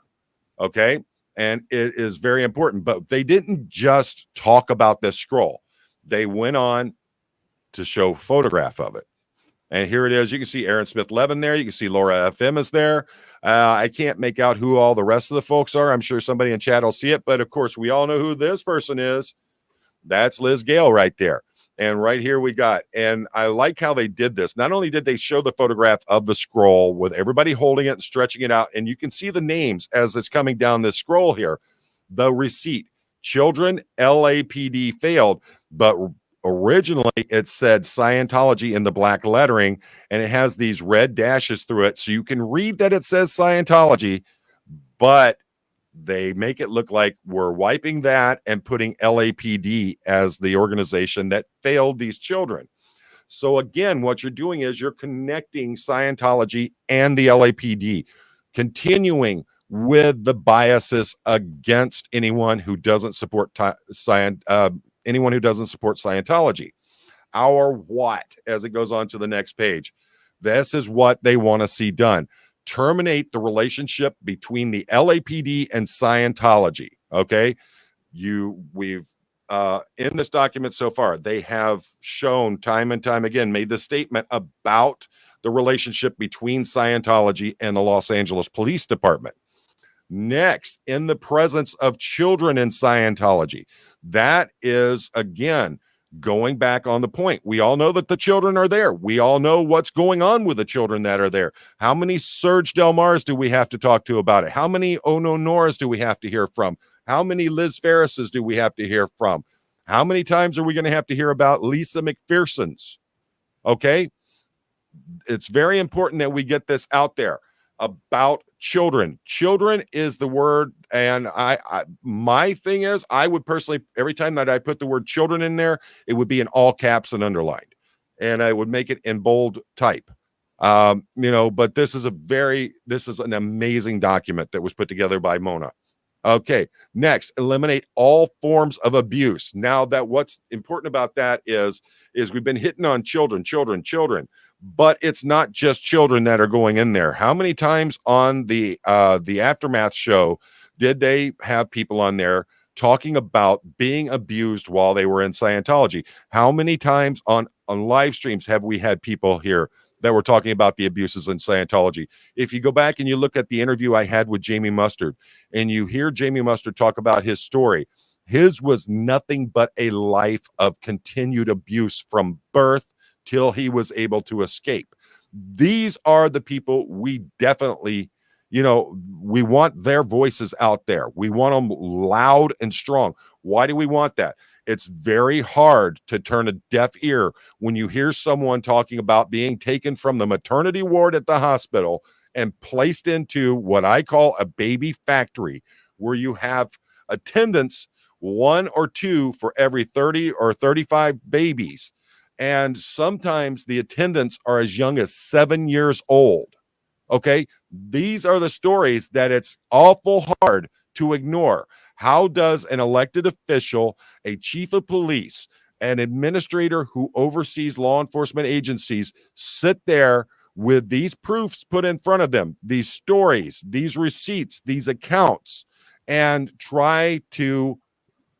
Okay, and it is very important. But they didn't just talk about this scroll. They went on to show a photograph of it. And here it is. You can see Aaron Smith Levin there. You can see Laura FM is there. I can't make out who all the rest of the folks are. I'm sure somebody in chat will see it. But of course, we all know who this person is. That's Liz Gale right there. And right here we got, and I like how they did this. Not only did they show the photograph of the scroll with everybody holding it and stretching it out, and you can see the names as it's coming down this scroll here. The receipt, children, LAPD failed, but originally it said Scientology in the black lettering, and it has these red dashes through it. So you can read that it says Scientology, but they make it look like we're wiping that and putting LAPD as the organization that failed these children. So again, what you're doing is you're connecting Scientology and the LAPD, continuing with the biases against anyone who doesn't support anyone who doesn't support Scientology. Our what, as it goes on to the next page. This is what they want to see done. Terminate the relationship between the LAPD and Scientology. Okay. We've in this document so far, they have shown time and time again, made the statement about the relationship between Scientology and the Los Angeles Police Department. Next, in the presence of children in Scientology. That is, again, going back on the point. We all know that the children are there. We all know what's going on with the children that are there. How many Serge Del Mars do we have to talk to about it? How many Ono Noras do we have to hear from? How many Liz Ferrises do we have to hear from? How many times are we going to have to hear about Lisa McPherson's? Okay. It's very important that we get this out there about children. Children is the word. And my thing is, I would personally, every time that I put the word children in there, it would be in all caps and underlined, and I would make it in bold type. But this is an amazing document that was put together by Mona. Okay. Next, eliminate all forms of abuse. Now that what's important about that is we've been hitting on children, but it's not just children that are going in there. How many times on the Aftermath show did they have people on there talking about being abused while they were in Scientology? How many times on live streams have we had people here that were talking about the abuses in Scientology? If you go back and you look at the interview I had with Jamie Mustard, and you hear Jamie Mustard talk about his story, his was nothing but a life of continued abuse from birth till he was able to escape. These are the people we definitely, we want their voices out there. We want them loud and strong. Why do we want that? It's very hard to turn a deaf ear when you hear someone talking about being taken from the maternity ward at the hospital and placed into what I call a baby factory, where you have attendants, one or two for every 30 or 35 babies. And sometimes the attendants are as young as 7 years old. Okay. These are the stories that it's awful hard to ignore. How does an elected official, a chief of police, an administrator who oversees law enforcement agencies sit there with these proofs put in front of them, these stories, these receipts, these accounts, and try to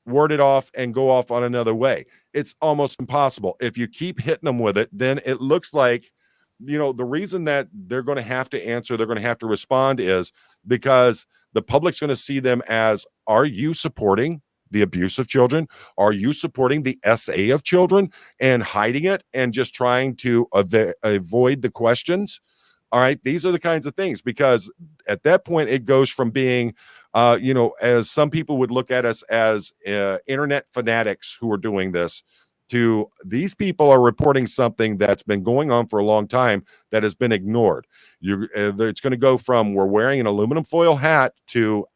word it off and go off on another way? It's almost impossible. If you keep hitting them with it, then it looks like, the reason that they're going to have to answer, they're going to have to respond, is because the public's going to see them as, are you supporting the abuse of children? Are you supporting the SA of children and hiding it and just trying to avoid the questions? All right. These are the kinds of things, because at that point, it goes from being, as some people would look at us as internet fanatics who are doing this, to these people are reporting something that's been going on for a long time that has been ignored. It's going to go from, we're wearing an aluminum foil hat, to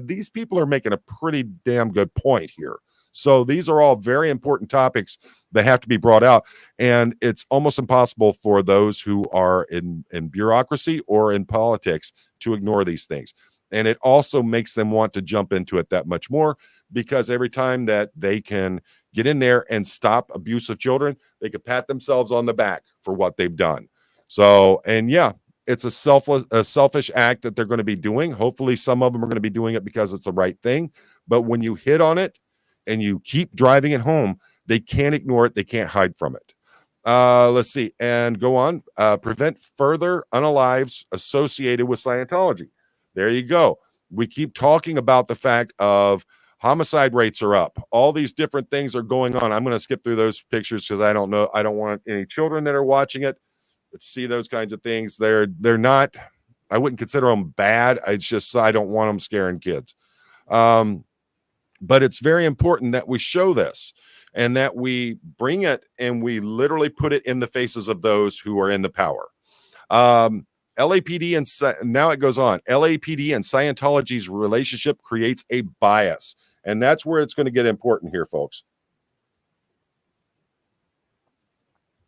these people are making a pretty damn good point here. So these are all very important topics that have to be brought out. And it's almost impossible for those who are in bureaucracy or in politics to ignore these things. And it also makes them want to jump into it that much more, because every time that they can get in there and stop abuse of children, they can pat themselves on the back for what they've done. So, and yeah, it's a selfish act that they're going to be doing. Hopefully some of them are going to be doing it because it's the right thing. But when you hit on it and you keep driving it home, they can't ignore it. They can't hide from it. Let's see. And go on. Prevent further unalives associated with Scientology. There you go. We keep talking about the fact of homicide rates are up. All these different things are going on. I'm going to skip through those pictures because I don't know. I don't want any children that are watching it to see those kinds of things. They're not, I wouldn't consider them bad. It's just, I don't want them scaring kids. But it's very important that we show this and that we bring it and we literally put it in the faces of those who are in the power. LAPD and now it goes on. LAPD and Scientology's relationship creates a bias. And that's where it's going to get important here, folks.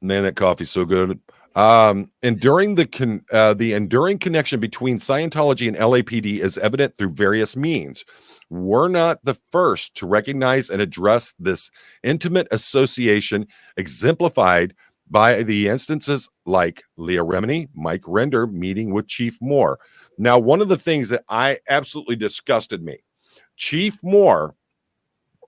Man, that coffee's so good. Enduring the enduring connection between Scientology and LAPD is evident through various means. We're not the first to recognize and address this intimate association, exemplified by the instances like Leah Remini, Mike Render meeting with Chief Moore. Now, one of the things that I absolutely disgusted me, Chief Moore,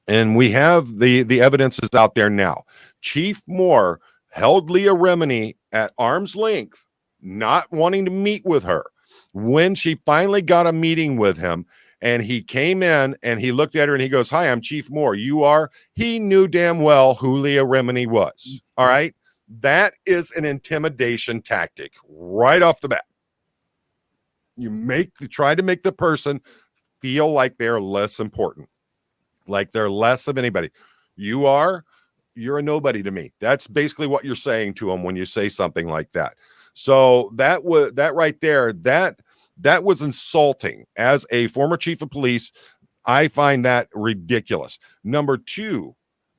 and we have the evidence is out there now. Chief Moore held Leah Remini at arm's length, not wanting to meet with her. When she finally got a meeting with him, and he came in and he looked at her and he goes, "Hi, I'm Chief Moore. You are?" He knew damn well who Leah Remini was. All right. That is an intimidation tactic right off the bat. You try to make the person feel like they're less important, like they're less of anybody. You're a nobody to me. That's basically what you're saying to them when you say something like that. So that right there, that was insulting. As a former chief of police, I find that ridiculous. Number two,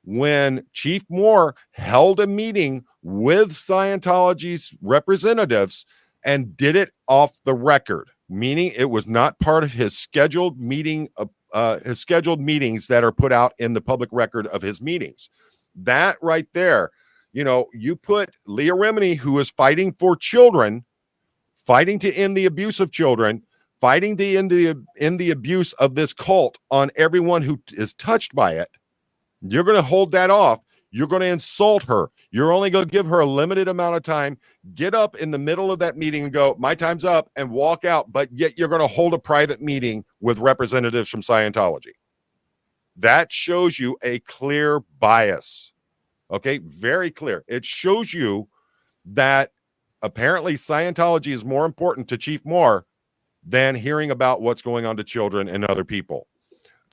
when Chief Moore held a meeting with Scientology's representatives and did it off the record, meaning it was not part of his scheduled meetings that are put out in the public record of his meetings. That right there, you put Leah Remini, who is fighting for children, fighting to end the abuse of children, fighting to end the abuse of this cult on everyone who is touched by it. You're going to hold that off. You're going to insult her. You're only going to give her a limited amount of time. Get up in the middle of that meeting and go, "My time's up," and walk out. But yet you're going to hold a private meeting with representatives from Scientology. That shows you a clear bias. Okay, very clear. It shows you that apparently Scientology is more important to Chief Moore than hearing about what's going on to children and other people.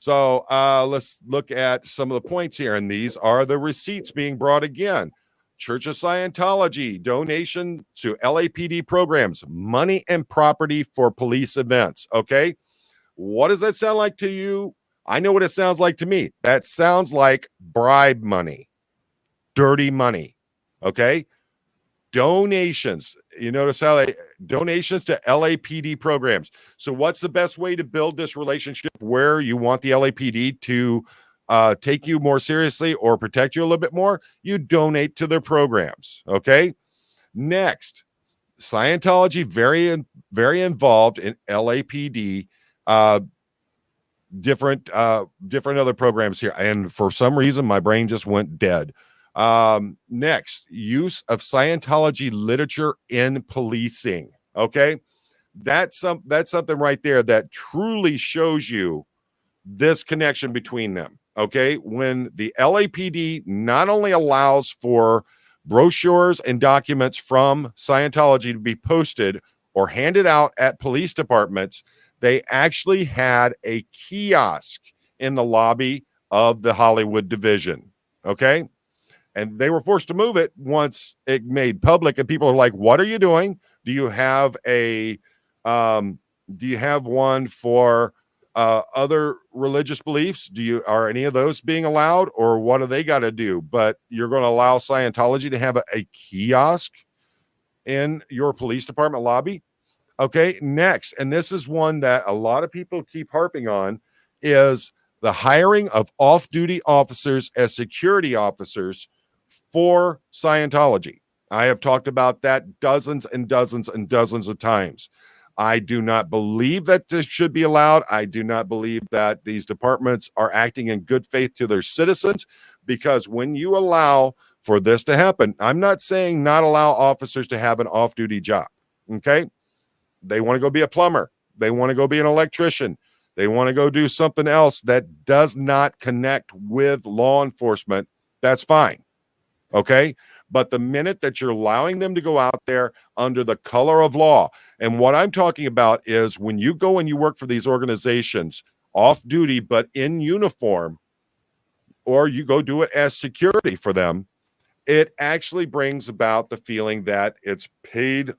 So let's look at some of the points here. And these are the receipts being brought again. Church of Scientology, donation to LAPD programs, money and property for police events. Okay. What does that sound like to you? I know what it sounds like to me. That sounds like bribe money, dirty money. Okay. Donations. You notice how they donations to LAPD programs. So what's the best way to build this relationship where you want the LAPD to take you more seriously or protect you a little bit more? You donate to their programs. Okay. Next, Scientology very involved in LAPD, different other programs here, and for some reason my brain just went dead. Next, use of Scientology literature in policing. Okay, that's something right there that truly shows you this connection between them. Okay, when the LAPD not only allows for brochures and documents from Scientology to be posted or handed out at police departments, they actually had a kiosk in the lobby of the Hollywood division. Okay, and they were forced to move it once it made public, and people are like, what are you doing? Do you have a one for other religious beliefs? Are any of those being allowed, or what do they got to do? But you're going to allow Scientology to have a kiosk in your police department lobby? Okay, next, and this is one that a lot of people keep harping on, is the hiring of off-duty officers as security officers for Scientology. I have talked about that dozens and dozens and dozens of times. I do not believe that this should be allowed. I do not believe that these departments are acting in good faith to their citizens, because when you allow for this to happen, I'm not saying not allow officers to have an off-duty job. Okay. They want to go be a plumber. They want to go be an electrician. They want to go do something else that does not connect with law enforcement. That's fine. Okay. But the minute that you're allowing them to go out there under the color of law, and what I'm talking about is when you go and you work for these organizations off duty, but in uniform, or you go do it as security for them, it actually brings about the feeling that it's paid,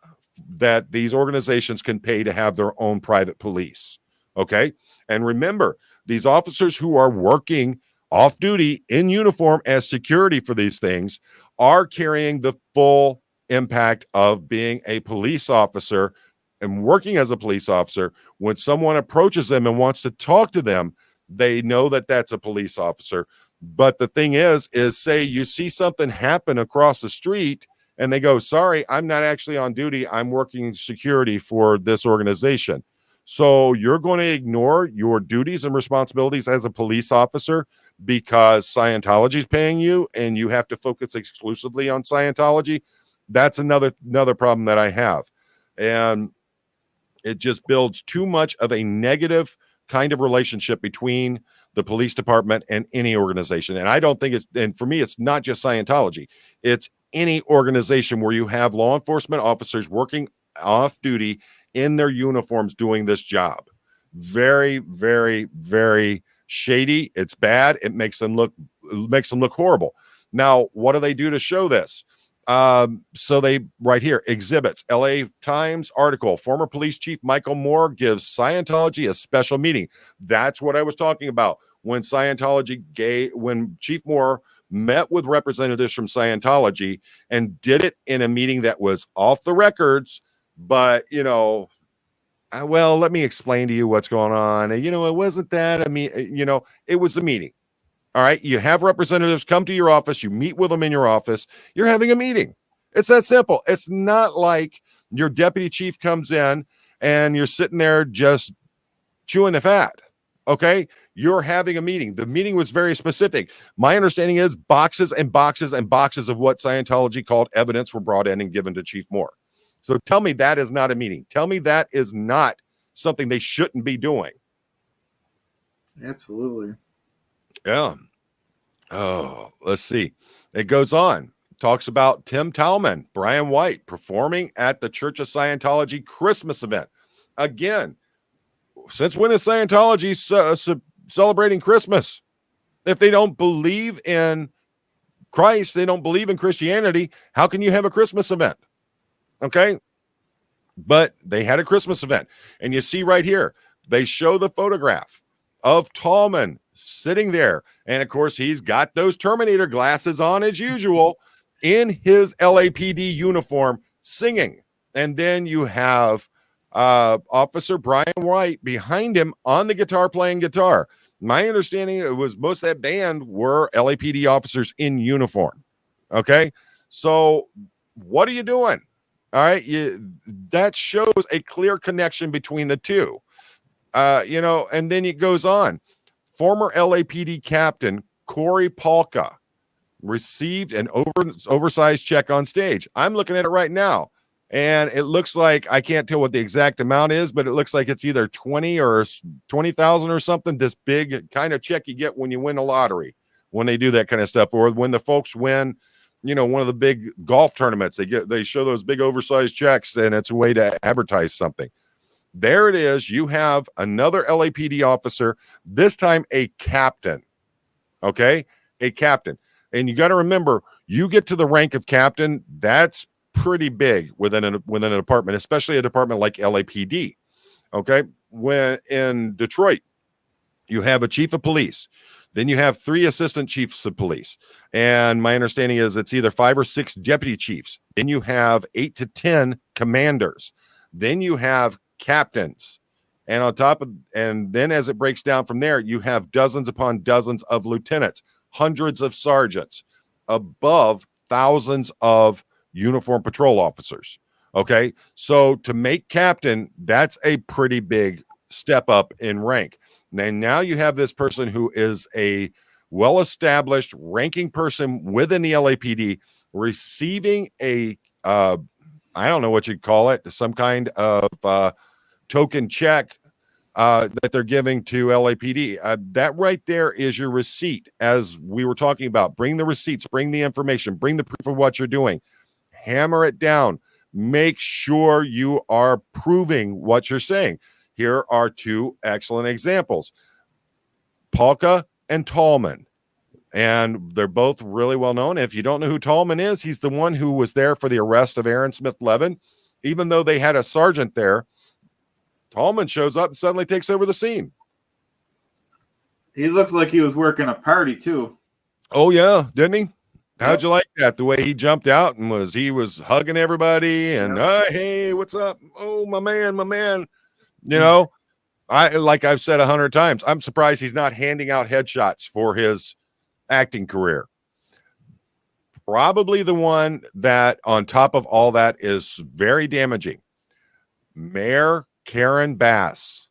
that these organizations can pay to have their own private police. Okay. And remember, these officers who are working off duty in uniform as security for these things are carrying the full impact of being a police officer and working as a police officer. When someone approaches them and wants to talk to them, they know that that's a police officer. But the thing is say you see something happen across the street and they go, sorry, I'm not actually on duty. I'm working security for this organization. So you're going to ignore your duties and responsibilities as a police officer because Scientology is paying you and you have to focus exclusively on Scientology. That's another problem that I have. And it just builds too much of a negative kind of relationship between the police department and any organization. And I don't think and for me, it's not just Scientology. It's any organization where you have law enforcement officers working off duty in their uniforms doing this job. Very, very, very shady. It's bad. It makes them look horrible. Now, what do they do to show this? So they right here, exhibits, LA Times article, former police chief Michael Moore gives Scientology a special meeting. That's what I was talking about. When when Chief Moore met with representatives from Scientology and did it in a meeting that was off the records, but well, let me explain to you what's going on. It wasn't that. I mean, it was a meeting. All right. You have representatives come to your office. You meet with them in your office. You're having a meeting. It's that simple. It's not like your deputy chief comes in and you're sitting there just chewing the fat. Okay. You're having a meeting. The meeting was very specific. My understanding is boxes and boxes and boxes of what Scientology called evidence were brought in and given to Chief Moore. So tell me that is not a meeting. Tell me that is not something they shouldn't be doing. Absolutely. Yeah. Oh, let's see. It goes on. talks about Tim Tallman, Brian White performing at the Church of Scientology Christmas event. Again, since when is Scientology celebrating Christmas? If they don't believe in Christ, they don't believe in Christianity, how can you have a Christmas event? Okay. But they had a Christmas event. And you see right here, they show the photograph of Tallman sitting there. And of course, he's got those Terminator glasses on as usual in his LAPD uniform singing. And then you have Officer Brian White behind him on the guitar playing guitar. My understanding it was most of that band were LAPD officers in uniform. Okay. So what are you doing? All right. That shows a clear connection between the two. And then it goes on. Former LAPD captain Corey Polka received an oversized check on stage. I'm looking at it right now, and it looks like, I can't tell what the exact amount is, but it looks like it's either 20 or 20,000 or something. This big kind of check you get when you win the lottery, when they do that kind of stuff, or when the folks win, one of the big golf tournaments. They show those big oversized checks, and it's a way to advertise something. There it is. You have another LAPD officer, this time a captain. Okay, a captain. And you got to remember, you get to the rank of captain, that's pretty big within a department, especially a department like LAPD. Okay, when in Detroit, you have a chief of police, then you have 3 assistant chiefs of police, and my understanding is it's either 5 or 6 deputy chiefs. Then you have 8 to 10 commanders. Then you have captains, and and then as it breaks down from there, you have dozens upon dozens of lieutenants, hundreds of sergeants, above thousands of uniform patrol officers. Okay, so to make captain, that's a pretty big step up in rank. And now you have this person who is a well-established ranking person within the LAPD receiving a I don't know what you'd call it, some kind of token check that they're giving to LAPD. That right there is your receipt, as we were talking about. Bring the receipts, bring the information, bring the proof of what you're doing. Hammer it down. Make sure you are proving what you're saying. Here are 2 excellent examples. Polka and Tallman. And they're both really well known. If you don't know who Tallman is, he's the one who was there for the arrest of Aaron Smith Levin. Even though they had a sergeant there, Tallman shows up and suddenly takes over the scene. He looked like he was working a party too. Oh yeah, didn't he? How'd you like that? The way he jumped out and he was hugging everybody and hey, what's up? Oh, my man. Like I've said 100 times, I'm surprised he's not handing out headshots for his acting career. Probably the one that on top of all that is very damaging. Mayor Karen Bass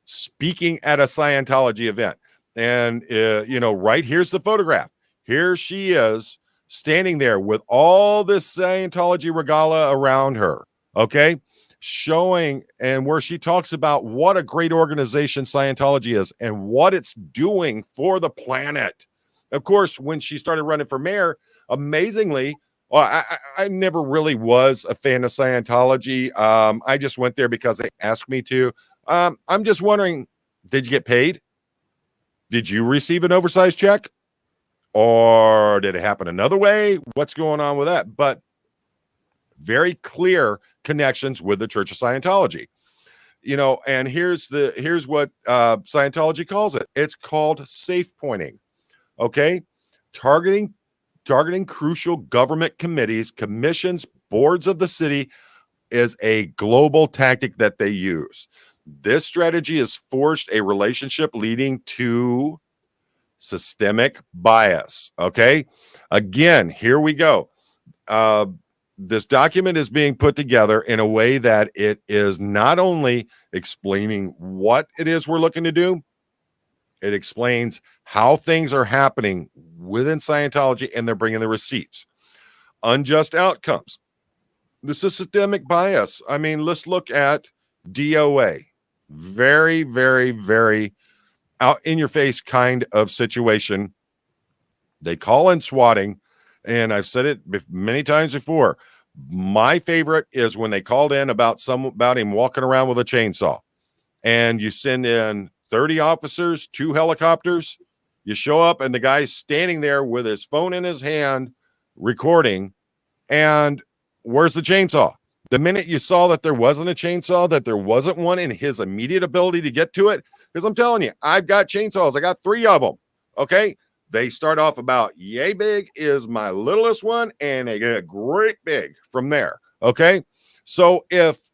speaking at a Scientology event. And, right here's the photograph. Here she is standing there with all this Scientology regala around her. Okay. Showing, and where she talks about what a great organization Scientology is and what it's doing for the planet. Of course, when she started running for mayor, amazingly, I never really was a fan of Scientology. I just went there because they asked me to. I'm just wondering, did you get paid? Did you receive an oversized check? Or did it happen another way? What's going on with that? But very clear connections with the Church of Scientology. And here's what Scientology calls it. It's called safe pointing. Okay, targeting crucial government committees, commissions, boards of the city is a global tactic that they use. This strategy has forged a relationship leading to systemic bias. Okay, again, here we go. This document is being put together in a way that it is not only explaining what it is we're looking to do, it explains how things are happening within Scientology, and they're bringing the receipts. Unjust outcomes. This is systemic bias. I mean, let's look at DOA. Very, very, very out in your face kind of situation. They call in swatting. And I've said it many times before. My favorite is when they called in about him walking around with a chainsaw, and you send in 30 officers, 2 helicopters. You show up, and the guy's standing there with his phone in his hand, recording. And where's the chainsaw? The minute you saw that there wasn't a chainsaw, that there wasn't one in his immediate ability to get to it, because I'm telling you, I've got chainsaws. I got 3 of them. Okay. They start off about yay big is my littlest one, and they get great big from there. Okay. So if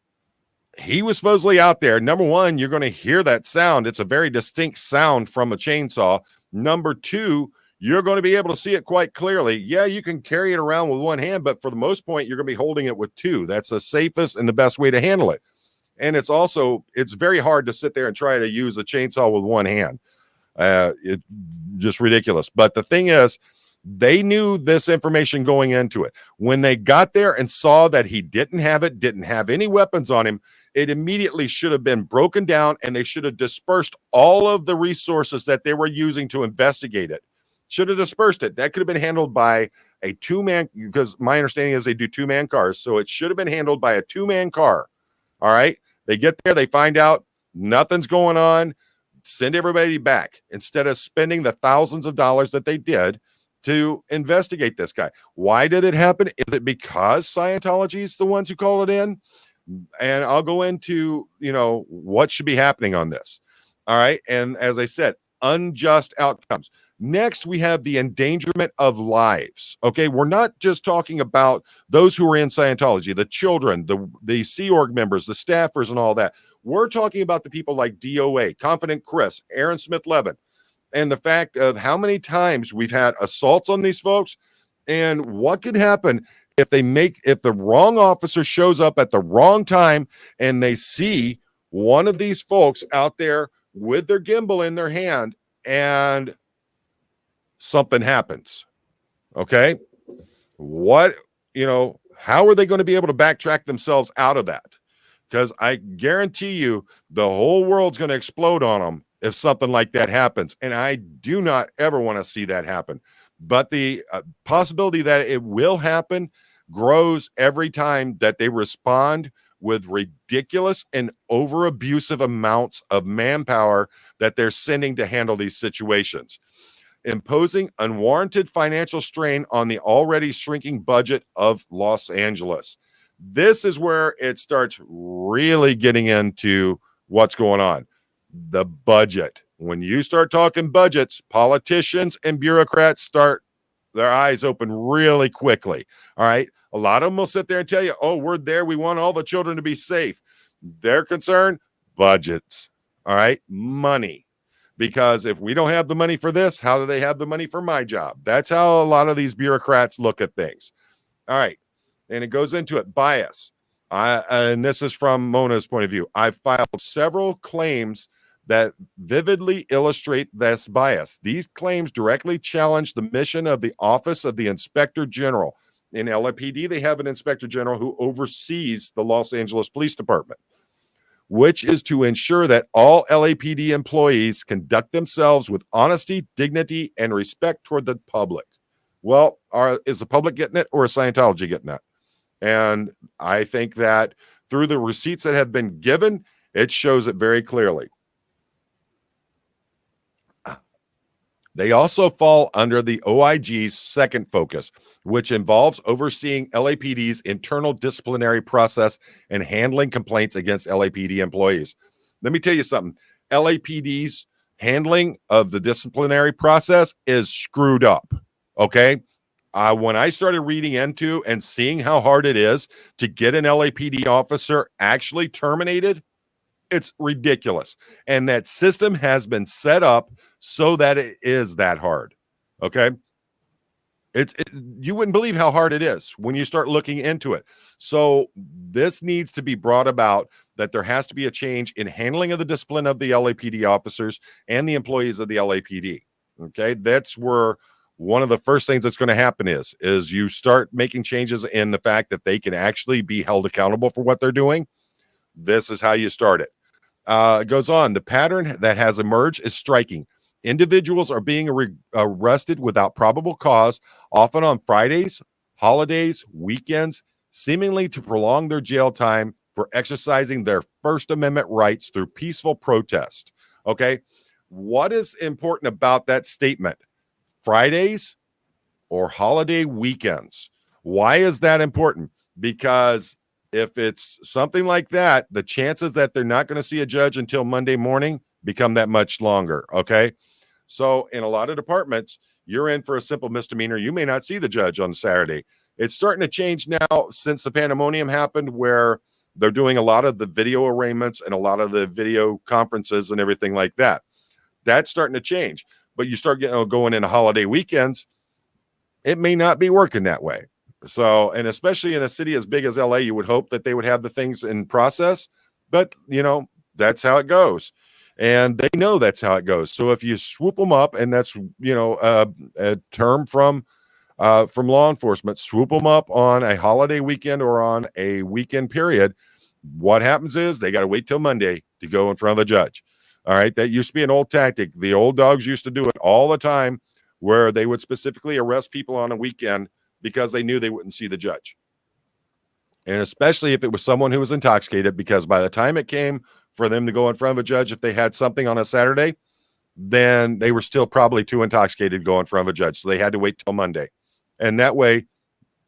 he was supposedly out there, number one, you're going to hear that sound. It's a very distinct sound from a chainsaw. Number two, you're going to be able to see it quite clearly. Yeah, you can carry it around with one hand, but for the most part, you're going to be holding it with 2. That's the safest and the best way to handle it. And it's very hard to sit there and try to use a chainsaw with one hand. It's just ridiculous. But the thing is, they knew this information going into it. When they got there and saw that he didn't have any weapons on him, it immediately should have been broken down, and they should have dispersed all of the resources that they were using to investigate it. Should have dispersed it. That could have been handled by a 2-man, because my understanding is they do 2-man cars. So it should have been handled by a 2-man car. All right. They get there, they find out nothing's going on, send everybody back instead of spending the thousands of dollars that they did to investigate this guy. Why did it happen? Is it because Scientology is the ones who call it in? And I'll go into, what should be happening on this. All right. And as I said, unjust outcomes. Next, we have the endangerment of lives. Okay. We're not just talking about those who are in Scientology, the children, the Sea Org members, the staffers, and all that. We're talking about the people like DOA, Confident Chris, Aaron Smith-Levin, and the fact of how many times we've had assaults on these folks, and what could happen if the wrong officer shows up at the wrong time and they see one of these folks out there with their gimbal in their hand and something happens. Okay. How are they going to be able to backtrack themselves out of that? Because I guarantee you the whole world's going to explode on them if something like that happens. And I do not ever want to see that happen. But the possibility that it will happen grows every time that they respond with ridiculous and over abusive amounts of manpower that they're sending to handle these situations, imposing unwarranted financial strain on the already shrinking budget of Los Angeles. This is where it starts really getting into what's going on. The budget. When you start talking budgets, politicians and bureaucrats start their eyes open really quickly. All right. A lot of them will sit there and tell you, oh, we're there. We want all the children to be safe. Their concern, budgets. All right. Money. Because if we don't have the money for this, how do they have the money for my job? That's how a lot of these bureaucrats look at things. All right. And it goes into it. Bias. And this is from Mona's point of view. I've filed several claims that vividly illustrate this bias. These claims directly challenge the mission of the Office of the Inspector General. In LAPD, they have an Inspector General who oversees the Los Angeles Police Department, which is to ensure that all LAPD employees conduct themselves with honesty, dignity, and respect toward the public. Well, is the public getting it, or is Scientology getting it? And I think that through the receipts that have been given, it shows it very clearly. They also fall under the OIG's second focus, which involves overseeing LAPD's internal disciplinary process and handling complaints against LAPD employees. Let me tell you something. LAPD's handling of the disciplinary process is screwed up. Okay. When I started reading into and seeing how hard it is to get an LAPD officer actually terminated, it's ridiculous. And that system has been set up so that it is that hard. Okay. You wouldn't believe how hard it is when you start looking into it. So this needs to be brought about, that there has to be a change in handling of the discipline of the LAPD officers and the employees of the LAPD. Okay. That's where one of the first things that's going to happen is you start making changes in the fact that they can actually be held accountable for what they're doing. This is how you start it. It goes on. The pattern that has emerged is striking. Individuals are being arrested without probable cause, often on Fridays, holidays, weekends, seemingly to prolong their jail time for exercising their First Amendment rights through peaceful protest. Okay. What is important about that statement? Fridays or holiday weekends. Why is that important? Because if it's something like that, the chances that they're not going to see a judge until Monday morning become that much longer. Okay. So in a lot of departments, you're in for a simple misdemeanor. You may not see the judge on Saturday. It's starting to change now since the pandemonium happened, where they're doing a lot of the video arraignments and a lot of the video conferences and everything like that. That's starting to change. But you start getting going into holiday weekends, it may not be working that way. So, and especially in a city as big as LA, you would hope that they would have the things in process, but that's how it goes. And they know that's how it goes. So if you swoop them up, and that's, a term from law enforcement, swoop them up on a holiday weekend or on a weekend period, what happens is they got to wait till Monday to go in front of the judge. All right. That used to be an old tactic. The old dogs used to do it all the time, where they would specifically arrest people on a weekend because they knew they wouldn't see the judge. And especially if it was someone who was intoxicated, because by the time it came for them to go in front of a judge, if they had something on a Saturday, then they were still probably too intoxicated to go in front of a judge. So they had to wait till Monday. And that way,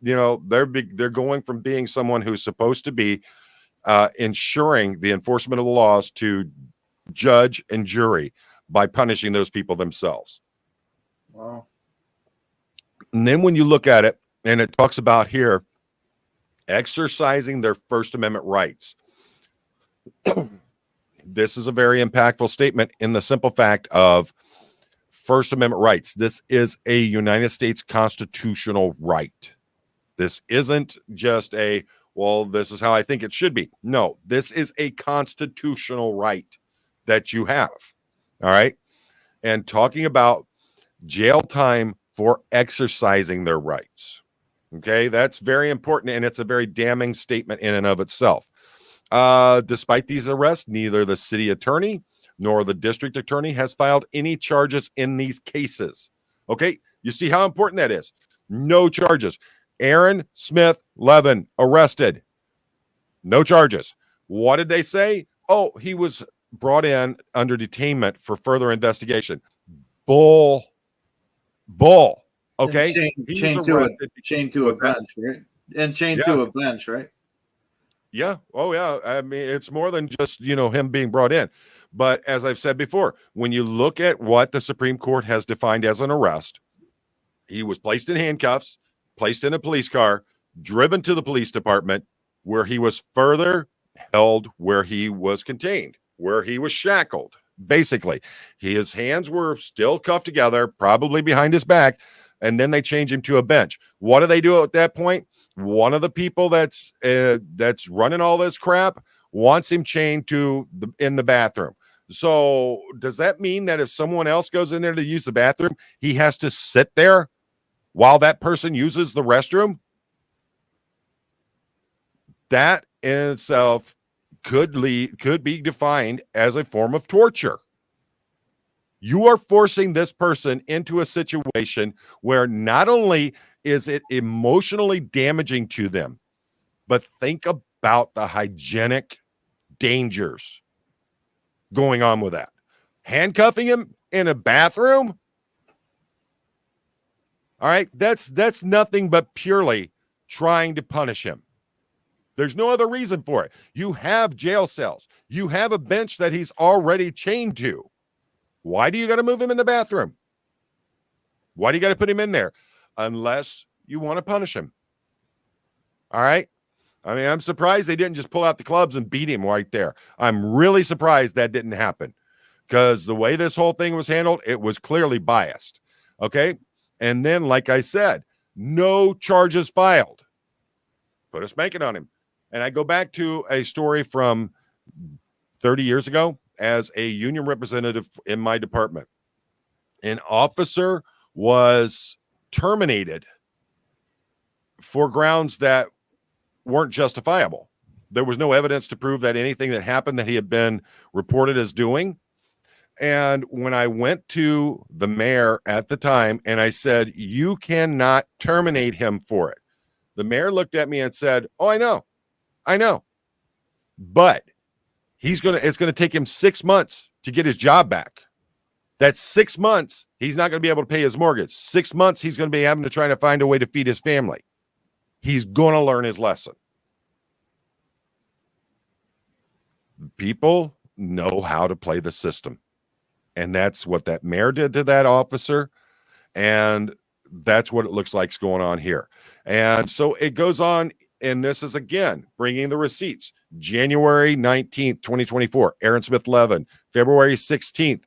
they're going from being someone who's supposed to be ensuring the enforcement of the laws to judge and jury by punishing those people themselves. Wow. And then when you look at it, and it talks about here, exercising their First Amendment rights. This is a very impactful statement in the simple fact of First Amendment rights. This is a United States constitutional right. This isn't just this is how I think it should be. No, this is a constitutional right that you have. All right. And talking about jail time for exercising their rights. Okay, that's very important, and it's a very damning statement in and of itself. Despite these arrests, neither the city attorney nor the district attorney has filed any charges in these cases. Okay, you see how important that is? No charges. Aaron Smith Levin arrested. No charges. What did they say? Oh, he was brought in under detainment for further investigation. Bull. Okay. Chained to a bench, right? And chained to a bench, right? Yeah. Oh, yeah. I mean, it's more than just, him being brought in. But as I've said before, when you look at what the Supreme Court has defined as an arrest, he was placed in handcuffs, placed in a police car, driven to the police department, where he was further held, where he was contained, where he was shackled. Basically, his hands were still cuffed together, probably behind his back, and then they change him to a bench. What do they do at that point? One of the people that's running all this crap wants him chained in the bathroom. So does that mean that if someone else goes in there to use the bathroom, he has to sit there while that person uses the restroom? That in itself could be defined as a form of torture. You are forcing this person into a situation where not only is it emotionally damaging to them, but think about the hygienic dangers going on with that. Handcuffing him in a bathroom? All right, that's nothing but purely trying to punish him. There's no other reason for it. You have jail cells. You have a bench that he's already chained to. Why do you got to move him in the bathroom? Why do you got to put him in there? Unless you want to punish him. All right. I mean, I'm surprised they didn't just pull out the clubs and beat him right there. I'm really surprised that didn't happen, because the way this whole thing was handled, it was clearly biased. Okay. And then, like I said, no charges filed. Put a spanking on him. And I go back to a story from 30 years ago as a union representative in my department. An officer was terminated for grounds that weren't justifiable. There was no evidence to prove that anything that happened that he had been reported as doing And when I went to the mayor at the time and I said, you cannot terminate him for it, the mayor looked at me and said, oh, I know, but it's going to take him 6 months to get his job back. That's 6 months. He's not going to be able to pay his mortgage. 6 months. He's going to be having to try to find a way to feed his family. He's going to learn his lesson. People know how to play the system. And that's what that mayor did to that officer. And that's what it looks like is going on here. And so it goes on. And this is, again, bringing the receipts. January 19th, 2024, Aaron Smith Levin. February 16th,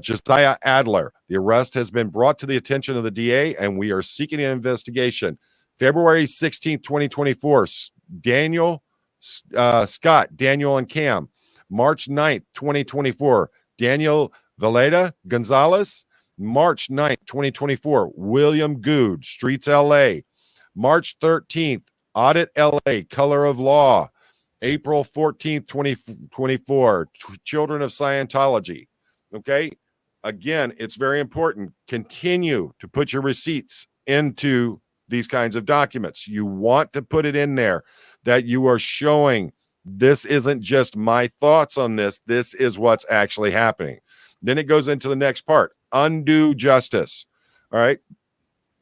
Josiah Adler. The arrest has been brought to the attention of the DA, and we are seeking an investigation. February 16th, 2024, Daniel Scott, Daniel and Cam. March 9th, 2024, Daniel Valeda Gonzalez. March 9th, 2024, William Good, Streets LA. March 13th, Audit LA, Color of Law. April 14th, 2024, Children of Scientology. Okay. Again, it's very important. Continue to put your receipts into these kinds of documents. You want to put it in there that you are showing this isn't just my thoughts on this. This is what's actually happening. Then it goes into the next part, undue justice. All right.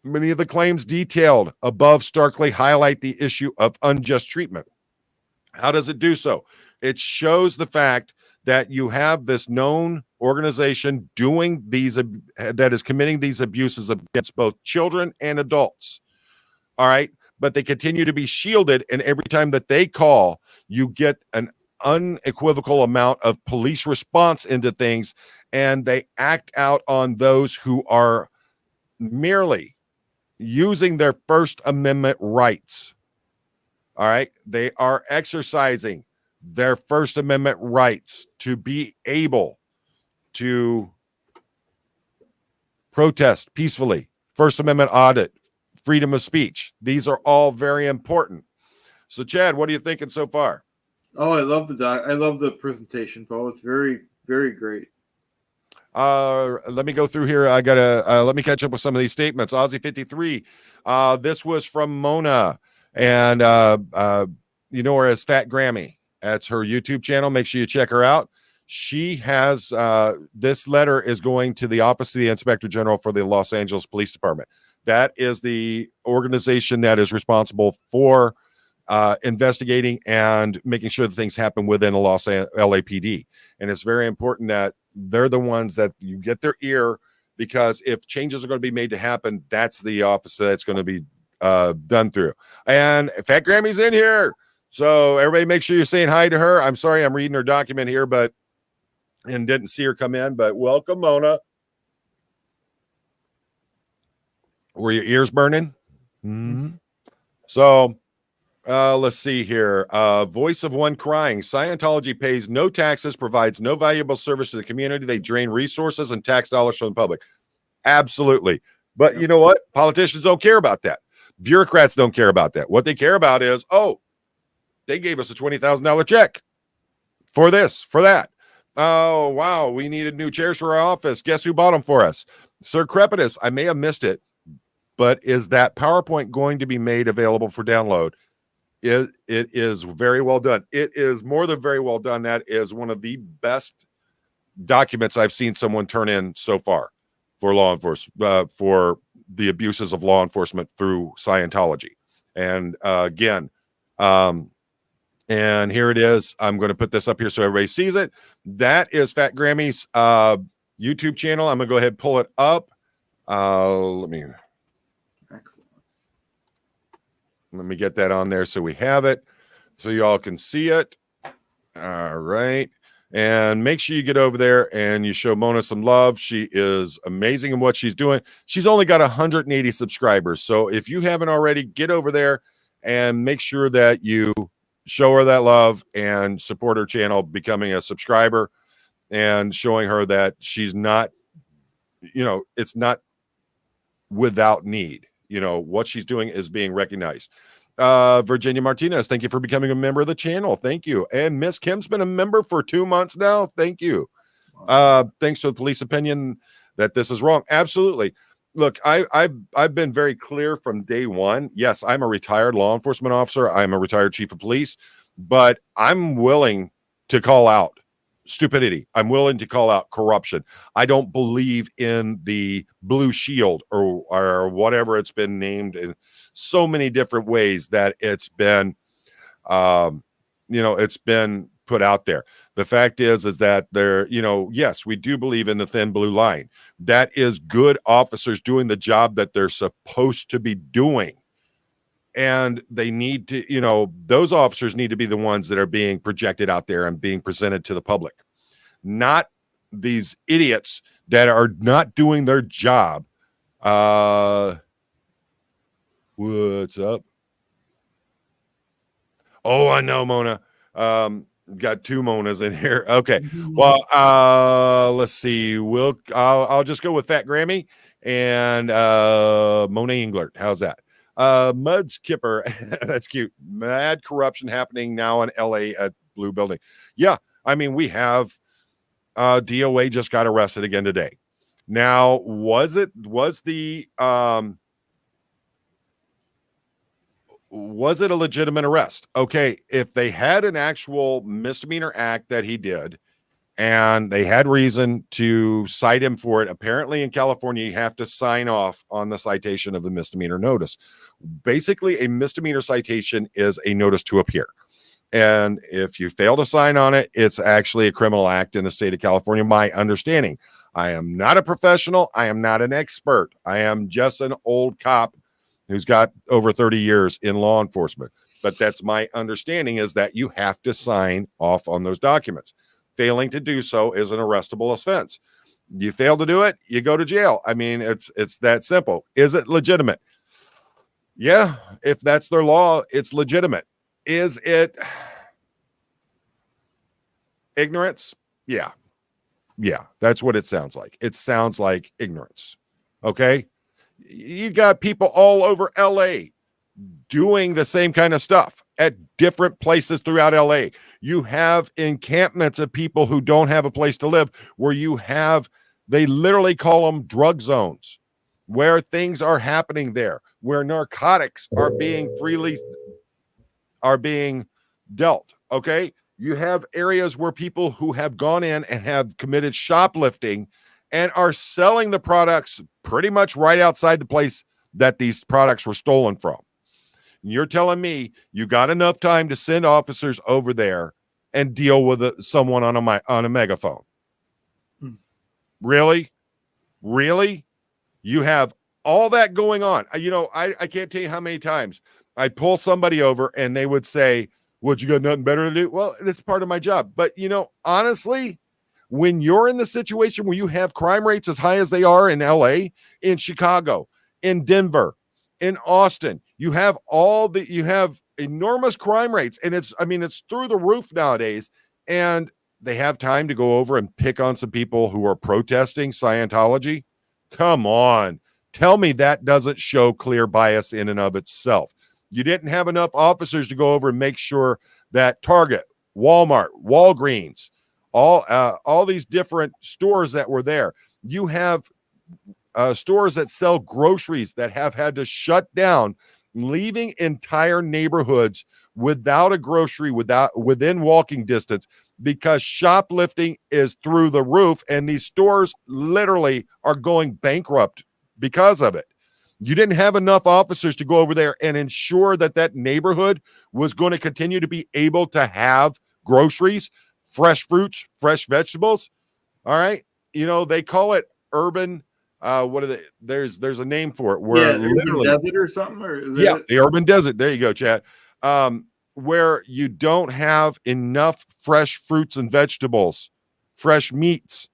Many of the claims detailed above starkly highlight the issue of unjust treatment. How does it do so? It shows the fact that you have this known organization doing these, that is committing these abuses against both children and adults. All right. But they continue to be shielded. And every time that they call, you get an unequivocal amount of police response into things. And they act out on those who are merely using their First Amendment rights. All right. They are exercising their First Amendment rights to be able to protest peacefully, First Amendment audit, freedom of speech. These are all very important. So, Chad, what are you thinking so far? Oh, I love the doc. I love the presentation, Paul. It's very, very great. Let me go through here. I gotta let me catch up with some of these statements. Aussie 53. This was from Mona, and you know her as Fat Grammy. That's her YouTube channel. Make sure you check her out. She has this letter is going to the Office of the Inspector General for the Los Angeles Police Department. That is the organization that is responsible for investigating and making sure that things happen within the LAPD. And it's very important that they're the ones that you get their ear, because if changes are going to be made to happen, that's the office that's going to be done through. And Fat Grammy's in here. So everybody make sure you're saying hi to her. I'm sorry, I'm reading her document here, and didn't see her come in, but welcome, Mona. Were your ears burning? Mm-hmm. So let's see here. Voice of one crying. Scientology pays no taxes, provides no valuable service to the community. They drain resources and tax dollars from the public. Absolutely. But you know what? Politicians don't care about that. Bureaucrats don't care about that. What they care about is, oh, they gave us a $20,000 check for this, for that. Oh, wow. We needed new chairs for our office. Guess who bought them for us? Sir Crepitus. I may have missed it, but is that PowerPoint going to be made available for download? It is very well done. It is more than very well done. That is one of the best documents I've seen someone turn in so far for law enforcement, for the abuses of law enforcement through Scientology. And again, and here it is. I'm going to put this up here so everybody sees it. That is Fat Grammy's YouTube channel. I'm going to go ahead and pull it up. Let me get that on there so we have it, so y'all can see it. All right. And make sure you get over there and you show Mona some love. She is amazing in what she's doing. She's only got 180 subscribers. So if you haven't already, get over there and make sure that you show her that love and support her channel, becoming a subscriber and showing her that she's not, it's not without need. What she's doing is being recognized. Virginia Martinez, thank you for becoming a member of the channel. Thank you. And Miss Kim's been a member for 2 months now. Thank you. thanks to the police opinion that this is wrong. Absolutely. Look, I've been very clear from day one. Yes, I'm a retired law enforcement officer. I'm a retired chief of police, but I'm willing to call out stupidity. I'm willing to call out corruption. I don't believe in the blue shield or whatever it's been named in so many different ways that it's been, it's been put out there. The fact is that there, yes, we do believe in the thin blue line. That is good officers doing the job that they're supposed to be doing. And they need to, those officers need to be the ones that are being projected out there and being presented to the public, not these idiots that are not doing their job. What's up? Oh, I know, Mona. Got two Monas in here. Okay. Well, let's see. I'll just go with Fat Grammy and Mona Englert. How's that? Mud Skipper. That's cute. Mad corruption happening now in LA at Blue Building. Yeah. I mean, we have DOA just got arrested again today. Now, was it a legitimate arrest? Okay, if they had an actual misdemeanor act that he did and they had reason to cite him for it, apparently in California, you have to sign off on the citation of the misdemeanor notice. Basically, a misdemeanor citation is a notice to appear. And if you fail to sign on it, it's actually a criminal act in the state of California, my understanding. I am not a professional. I am not an expert. I am just an old cop who's got over 30 years in law enforcement. But that's my understanding, is that you have to sign off on those documents. Failing to do so is an arrestable offense. You fail to do it, you go to jail. I mean, it's that simple. Is it legitimate? Yeah, if that's their law, it's legitimate. Is it ignorance? Yeah. Yeah, that's what it sounds like. It sounds like ignorance. Okay? You got people all over LA doing the same kind of stuff at different places throughout LA. You have encampments of people who don't have a place to live, where they literally call them drug zones, where things are happening there, where narcotics are being dealt. Okay. You have areas where people who have gone in and have committed shoplifting and are selling the products pretty much right outside the place that these products were stolen from. You're telling me you got enough time to send officers over there and deal with someone on a megaphone? Really? You have all that going on. I can't tell you how many times I pull somebody over and they would say, "What, you got nothing better to do?" Well, it's part of my job. But honestly, when you're in the situation where you have crime rates as high as they are in LA, in Chicago, in Denver, in Austin, you have enormous crime rates, and it's through the roof nowadays. And they have time to go over and pick on some people who are protesting Scientology. Come on. Tell me that doesn't show clear bias in and of itself. You didn't have enough officers to go over and make sure that Target, Walmart, Walgreens, all these different stores that were there. You have stores that sell groceries that have had to shut down, leaving entire neighborhoods without a grocery, within walking distance, because shoplifting is through the roof, and these stores literally are going bankrupt because of it. You didn't have enough officers to go over there and ensure that neighborhood was going to continue to be able to have groceries, fresh fruits, fresh vegetables. All right. They call it urban. There's a name for it, where urban desert or something, or is it? The urban desert. There you go, Chad. Where you don't have enough fresh fruits and vegetables, fresh meats,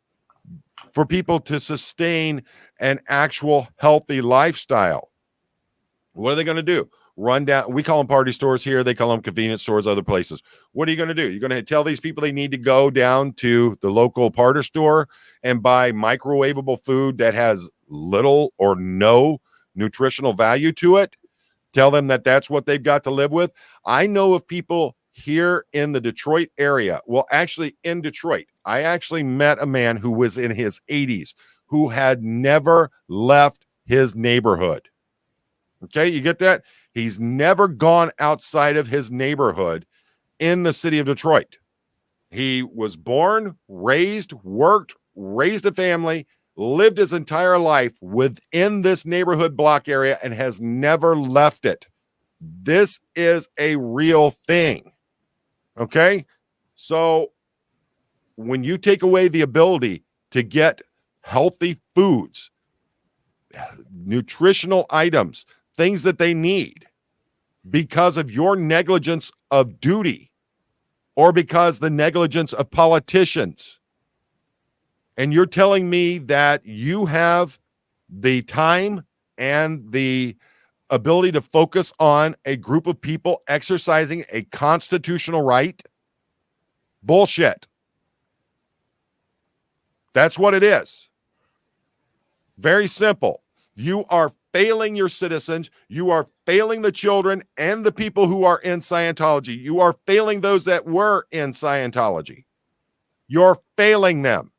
for people to sustain an actual healthy lifestyle. What are they going to do? Run down. We call them party stores here. They call them convenience stores other places. What are you going to do? You're going to tell these people they need to go down to the local party store and buy microwavable food that has little or no nutritional value to it? Tell them that that's what they've got to live with. I know of people here in the Detroit area. Well, actually in Detroit, I actually met a man who was in his 80s who had never left his neighborhood. Okay, you get that? He's never gone outside of his neighborhood in the city of Detroit. He was born, raised, worked, raised a family, lived his entire life within this neighborhood block area and has never left it. This is a real thing. Okay? So when you take away the ability to get healthy foods, nutritional items, things that they need because of your negligence of duty or because the negligence of politicians, and you're telling me that you have the time and the ability to focus on a group of people exercising a constitutional right? Bullshit. That's what it is. Very simple. You are failing your citizens. You are failing the children and the people who are in Scientology. You are failing those that were in Scientology. You're failing them.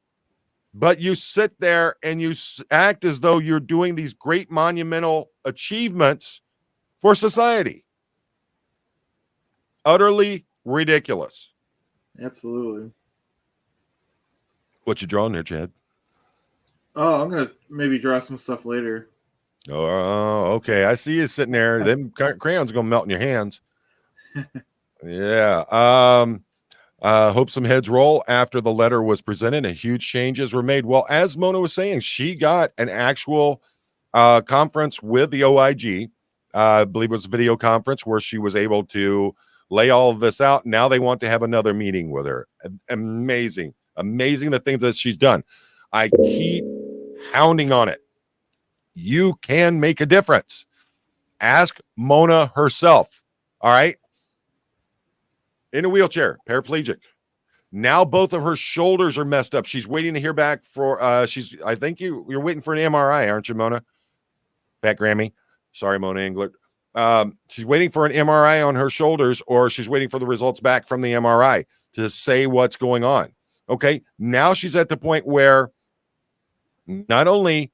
But you sit there and you act as though you're doing these great monumental achievements for society. Utterly ridiculous. Absolutely. What you drawing there, Chad? Oh, I'm gonna maybe draw some stuff later. Oh, okay. I see you sitting there. Them crayons are gonna melt in your hands. Yeah. Hope some heads roll after the letter was presented and huge changes were made. Well, as Mona was saying, she got an actual conference with the OIG. I believe it was a video conference where she was able to lay all of this out. Now they want to have another meeting with her. Amazing. Amazing the things that she's done. I keep hounding on it. You can make a difference. Ask Mona herself. All right. In a wheelchair, paraplegic. Now both of her shoulders are messed up. She's waiting to hear back for I think you're waiting for an MRI, aren't you, Mona? Pat Grammy. Sorry, Mona Englert. She's waiting for an MRI on her shoulders, or she's waiting for the results back from the MRI to say what's going on. Okay. Now she's at the point where not only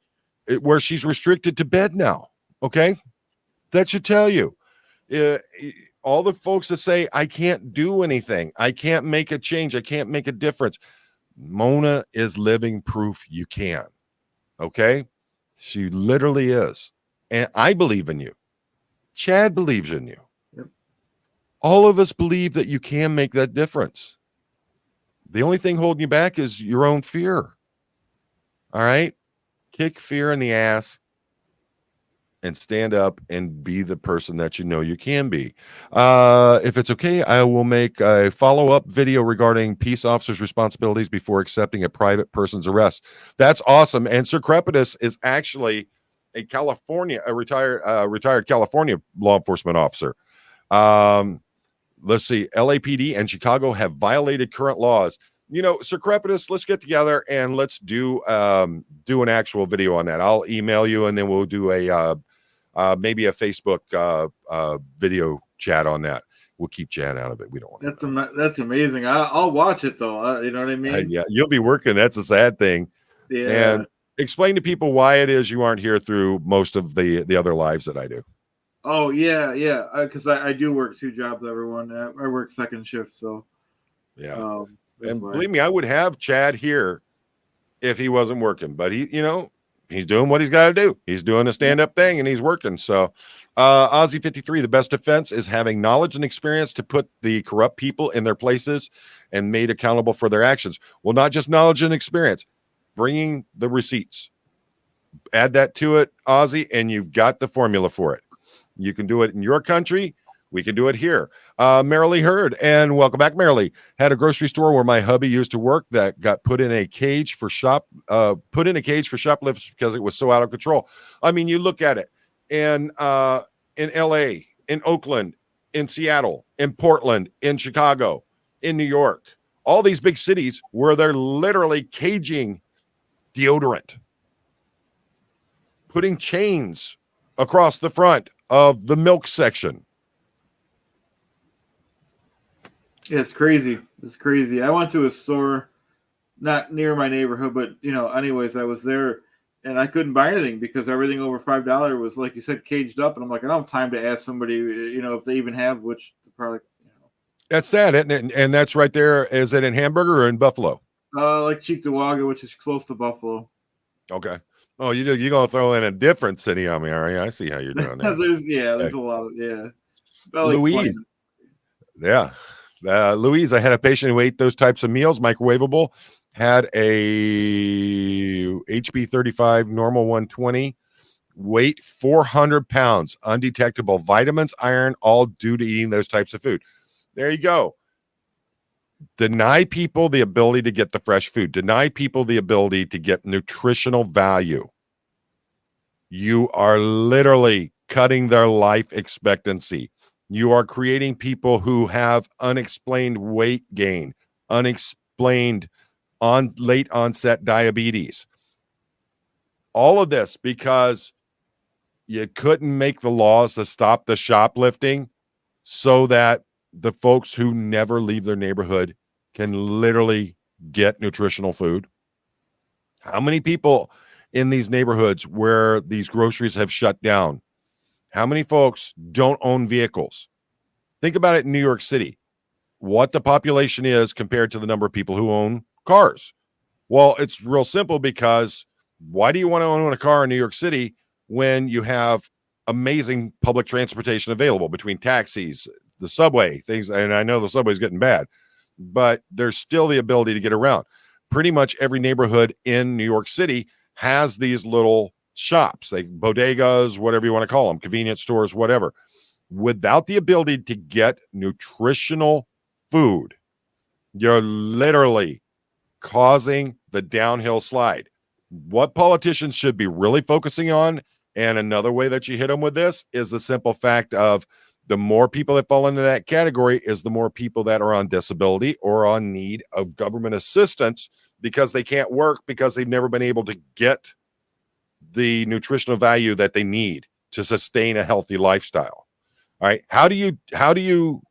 where she's restricted to bed now. Okay. That should tell you. All the folks that say, I can't do anything, I can't make a change, I can't make a difference. Mona is living proof you can. Okay? She literally is. And I believe in you. Chad believes in you. Yep. All of us believe that you can make that difference. The only thing holding you back is your own fear. All right? Kick fear in the ass and stand up and be the person that you know you can be. If it's okay, I will make a follow-up video regarding peace officers' responsibilities before accepting a private person's arrest. That's awesome. And Sir Crepitus is actually a retired California law enforcement officer. Let's see, LAPD and Chicago have violated current laws. You know, Sir Crepitus, let's get together and let's do an actual video on that. I'll email you and then we'll do maybe a Facebook video chat on that. We'll keep Chad out of it. We don't want that's amazing. I'll watch it though. You know what I mean? Yeah, you'll be working. That's a sad thing. Yeah. And explain to people why it is you aren't here through most of the other lives that I do. Oh yeah. Because I do work 2 jobs, everyone. I work second shift, so yeah. And believe me, I would have Chad here if he wasn't working, but he's doing what he's got to do. He's doing a stand-up thing and he's working. So Ozzy 53, the best defense is having knowledge and experience to put the corrupt people in their places and made accountable for their actions. Well, not just knowledge and experience, bringing the receipts. Add that to it, Ozzy, and you've got the formula for it. You can do it in your country. We can do it here. Marilee Hurd, and welcome back, Marilee. Had a grocery store where my hubby used to work that got put in a cage for shoplifts because it was so out of control. I mean, you look at it in LA, in Oakland, in Seattle, in Portland, in Chicago, in New York, all these big cities where they're literally caging deodorant, putting chains across the front of the milk section. Yeah, it's crazy. It's crazy. I went to a store not near my neighborhood, but anyways, I was there and I couldn't buy anything because everything over $5 was, like you said, caged up. And I'm like, I don't have time to ask somebody, if they even have which product. That's sad, isn't it? And that's right there. Is it in Hamburger or in Buffalo? Like Cheektowaga, which is close to Buffalo. Okay. Oh, you're gonna throw in a different city on me, are you? I see how you're doing there. there's Hey, a lot of about like 20. Louise. Yeah. Louise, I had a patient who ate those types of meals, microwavable, had a HB 35, normal 120, weight 400 pounds, undetectable, vitamins, iron, all due to eating those types of food. There you go. Deny people the ability to get the fresh food, deny people the ability to get nutritional value. You are literally cutting their life expectancy. You are creating people who have unexplained weight gain, unexplained late onset diabetes. All of this because you couldn't make the laws to stop the shoplifting so that the folks who never leave their neighborhood can literally get nutritional food. How many people in these neighborhoods where these groceries have shut down, how many folks don't own vehicles? Think about it in New York City, what the population is compared to the number of people who own cars. Well, it's real simple because why do you want to own a car in New York City when you have amazing public transportation available between taxis, the subway, things? And I know the subway's getting bad, but there's still the ability to get around. Pretty much every neighborhood in New York City has these little shops, like bodegas, whatever you want to call them, convenience stores, whatever. Without the ability to get nutritional food, you're literally causing the downhill slide. What politicians should be really focusing on, and another way that you hit them with this, is the simple fact of the more people that fall into that category is the more people that are on disability or on need of government assistance because they can't work because they've never been able to get the nutritional value that they need to sustain a healthy lifestyle. All right. How do you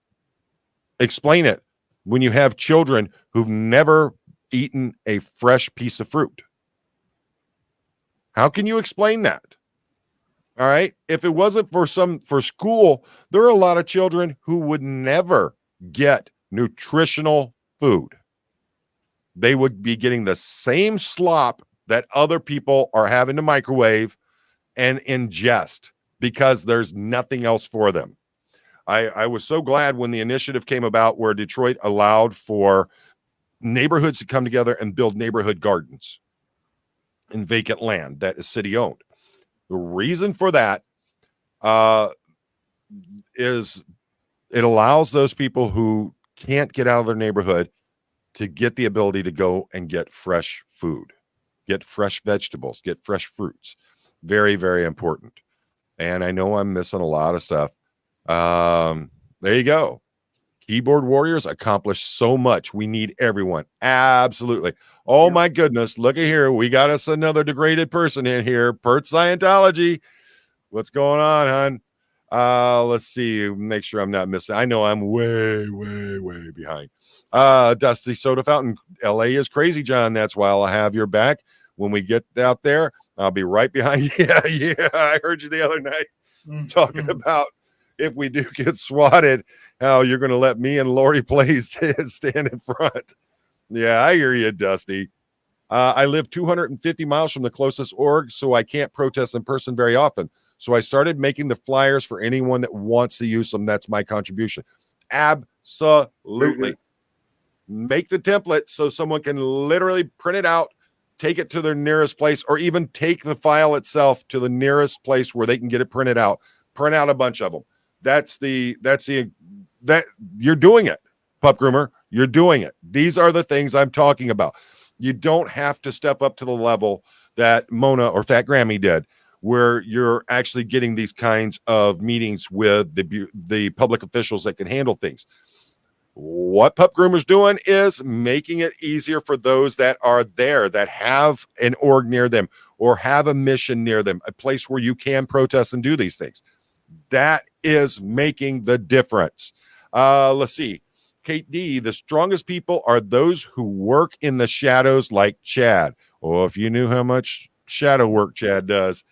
explain it when you have children who've never eaten a fresh piece of fruit? How can you explain that? All right. If it wasn't for school, there are a lot of children who would never get nutritional food. They would be getting the same slop that other people are having to microwave and ingest because there's nothing else for them. I was so glad when the initiative came about where Detroit allowed for neighborhoods to come together and build neighborhood gardens in vacant land that is city owned. The reason for that is it allows those people who can't get out of their neighborhood to get the ability to go and get fresh food, get fresh vegetables, get fresh fruits. Very, very important. And I know I'm missing a lot of stuff. There you go. Keyboard warriors accomplish so much. We need everyone. Absolutely. Oh my goodness. Look at here. We got us another degraded person in here. Pert Scientology. What's going on, hon? Let's see. Make sure I'm not missing. I know I'm way, way, way behind. Dusty Soda Fountain. LA is crazy, John. That's why I'll have your back when we get out there. I'll be right behind you. Yeah. I heard you the other night talking about if we do get swatted, how you're going to let me and Lori Plays stand in front. Yeah, I hear you, Dusty. I live 250 miles from the closest org, so I can't protest in person very often. So I started making the flyers for anyone that wants to use them. That's my contribution. Absolutely. Make the template so someone can literally print it out, take it to their nearest place, or even take the file itself to the nearest place where they can get it printed out. Print out a bunch of them. That you're doing it, Pup Groomer. You're doing it. These are the things I'm talking about. You don't have to step up to the level that Mona or Fat Grammy did, where you're actually getting these kinds of meetings with the public officials that can handle things. What Pup Groomer's doing is making it easier for those that are there, that have an org near them or have a mission near them, a place where you can protest and do these things. That is making the difference. Let's see. Kate D, the strongest people are those who work in the shadows like Chad. Oh, if you knew how much shadow work Chad does,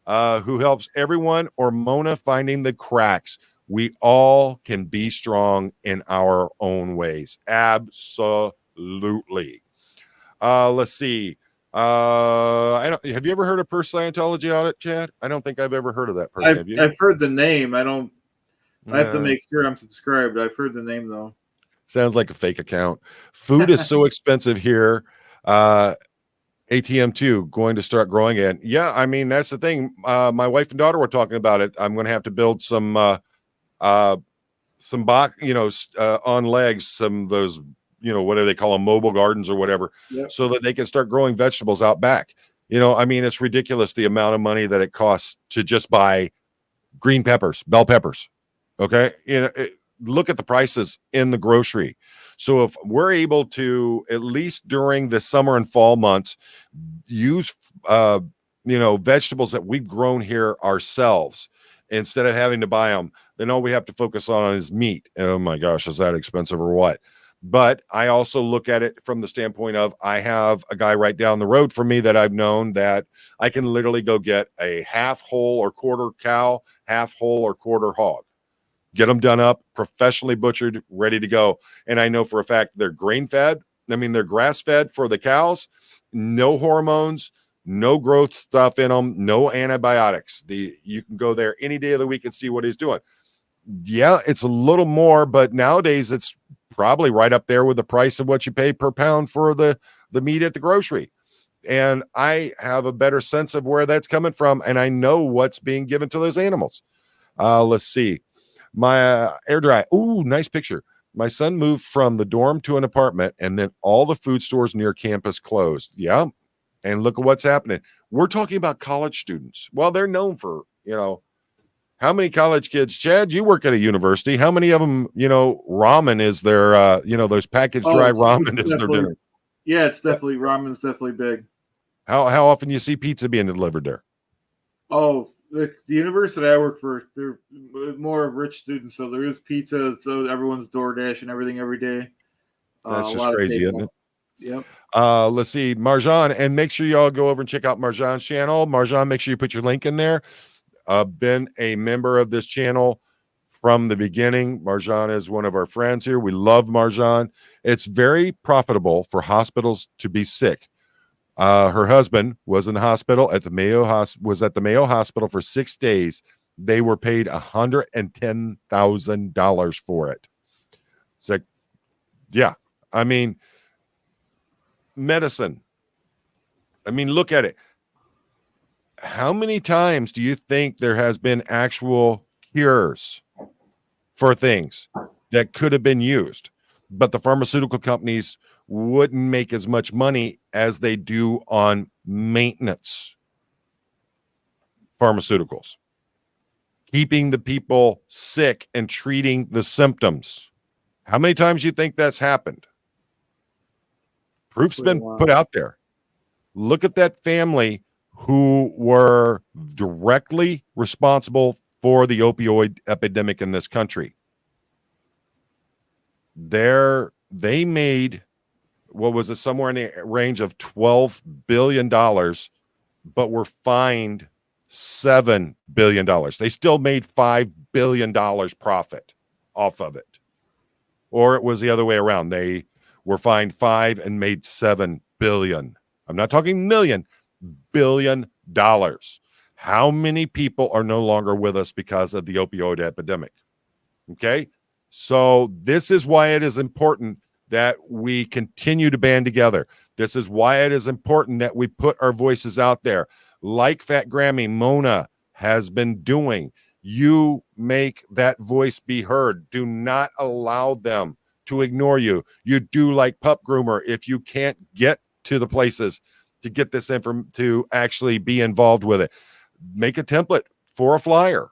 who helps everyone, or Mona finding the cracks. We all can be strong in our own ways. Absolutely. Let's see. I don't. Have you ever heard of Per Scientology Audit, Chad? I don't think I've ever heard of that person. Have you? I've heard the name. I don't. I have to Uh, make sure I'm subscribed. I've heard the name though. Sounds like a fake account. Food is so expensive here. ATM2 going to start growing in. Yeah, I mean, that's the thing. My wife and daughter were talking about it. I'm going to have to build some box, on legs, some of those, what do they call them, mobile gardens or whatever, Yep. so that they can start growing vegetables out back. I mean, it's ridiculous the amount of money that it costs to just buy green peppers, bell peppers. Okay. Look at the prices in the grocery. So if we're able to, at least during the summer and fall months, use, vegetables that we've grown here ourselves instead of having to buy them, then all we have to focus on is meat. Oh my gosh, is that expensive or what? But I also look at it from the standpoint of, I have a guy right down the road from me that I've known that I can literally go get a half whole or quarter cow, half whole or quarter hog, get them done up, professionally butchered, ready to go. And I know for a fact they're grain fed. I mean, they're grass fed for the cows, no hormones, no growth stuff in them, no antibiotics. You can go there any day of the week and see what he's doing. Yeah, it's a little more, but nowadays it's probably right up there with the price of what you pay per pound for the meat at the grocery. And I have a better sense of where that's coming from, and I know what's being given to those animals. Let's see. My air dry. Ooh, nice picture. My son moved from the dorm to an apartment, and then all the food stores near campus closed. Yeah. And look at what's happening. We're talking about college students. Well, they're known for, how many college kids, Chad, you work at a university. How many of them, ramen is their, those packaged dry ramen is their dinner? Yeah, it's definitely, ramen's definitely big. How often you see pizza being delivered there? Oh, the university I work for, they're more of rich students, so there is pizza. So everyone's DoorDash and everything every day. That's just crazy, isn't it? Yep. Let's see, Marjan, and make sure y'all go over and check out Marjan's channel. Marjan, make sure you put your link in there. Been a member of this channel from the beginning. Marjan is one of our friends here. We love Marjan. It's very profitable for hospitals to be sick. Her husband was in the hospital at the Mayo Hospital for 6 days. They were paid $110,000 for it. It's like, yeah, I mean, medicine. I mean, look at it. How many times do you think there has been actual cures for things that could have been used, but the pharmaceutical companies wouldn't make as much money as they do on maintenance pharmaceuticals, keeping the people sick and treating the symptoms? How many times do you think that's happened? Proof's been put out there. Look at that family who were directly responsible for the opioid epidemic in this country. They made, what was it, somewhere in the range of $12 billion, but were fined $7 billion. They still made $5 billion profit off of it. Or it was the other way around. They were fined 5 and made 7 billion. I'm not talking million, $billion. How many people are no longer with us because of the opioid epidemic? Okay. So this is why it is important that we continue to band together. This is why it is important that we put our voices out there, like Fat Grammy Mona has been doing. You make that voice be heard. Do not allow them to ignore you. You do like Pup Groomer. If you can't get to the places to get this info, to actually be involved with it, make a template for a flyer.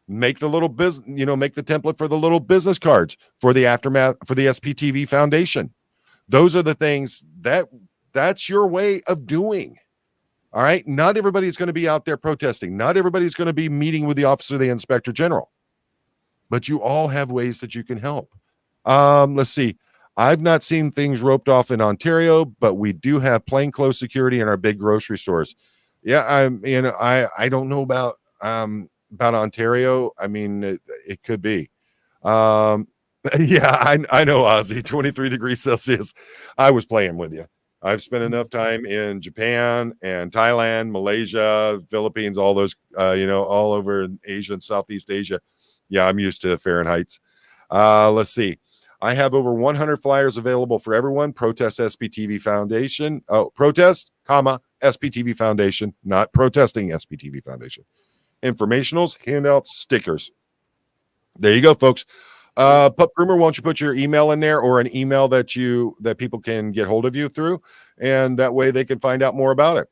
Make the little business, make the template for the little business cards for the aftermath, for the SPTV Foundation. Those are the things that's your way of doing. All right. Not everybody's going to be out there protesting. Not everybody's going to be meeting with the Office of the Inspector General, but you all have ways that you can help. Let's see. I've not seen things roped off in Ontario, but we do have plainclothes security in our big grocery stores. Yeah, I don't know about Ontario. I mean, it could be. Um, yeah, I know, Ozzy. 23 degrees Celsius. I was playing with you. I've spent enough time in Japan and Thailand, Malaysia, Philippines, all those, all over in Asia and Southeast Asia. Yeah, I'm used to Fahrenheit's. Let's see. I have over 100 flyers available for everyone. Protest SPTV Foundation. Oh, protest, comma, SPTV Foundation, not protesting SPTV Foundation. Informationals, handouts, stickers. There you go, folks. Pup Groomer, won't you put your email in there, or an email that people can get hold of you through, and that way they can find out more about it.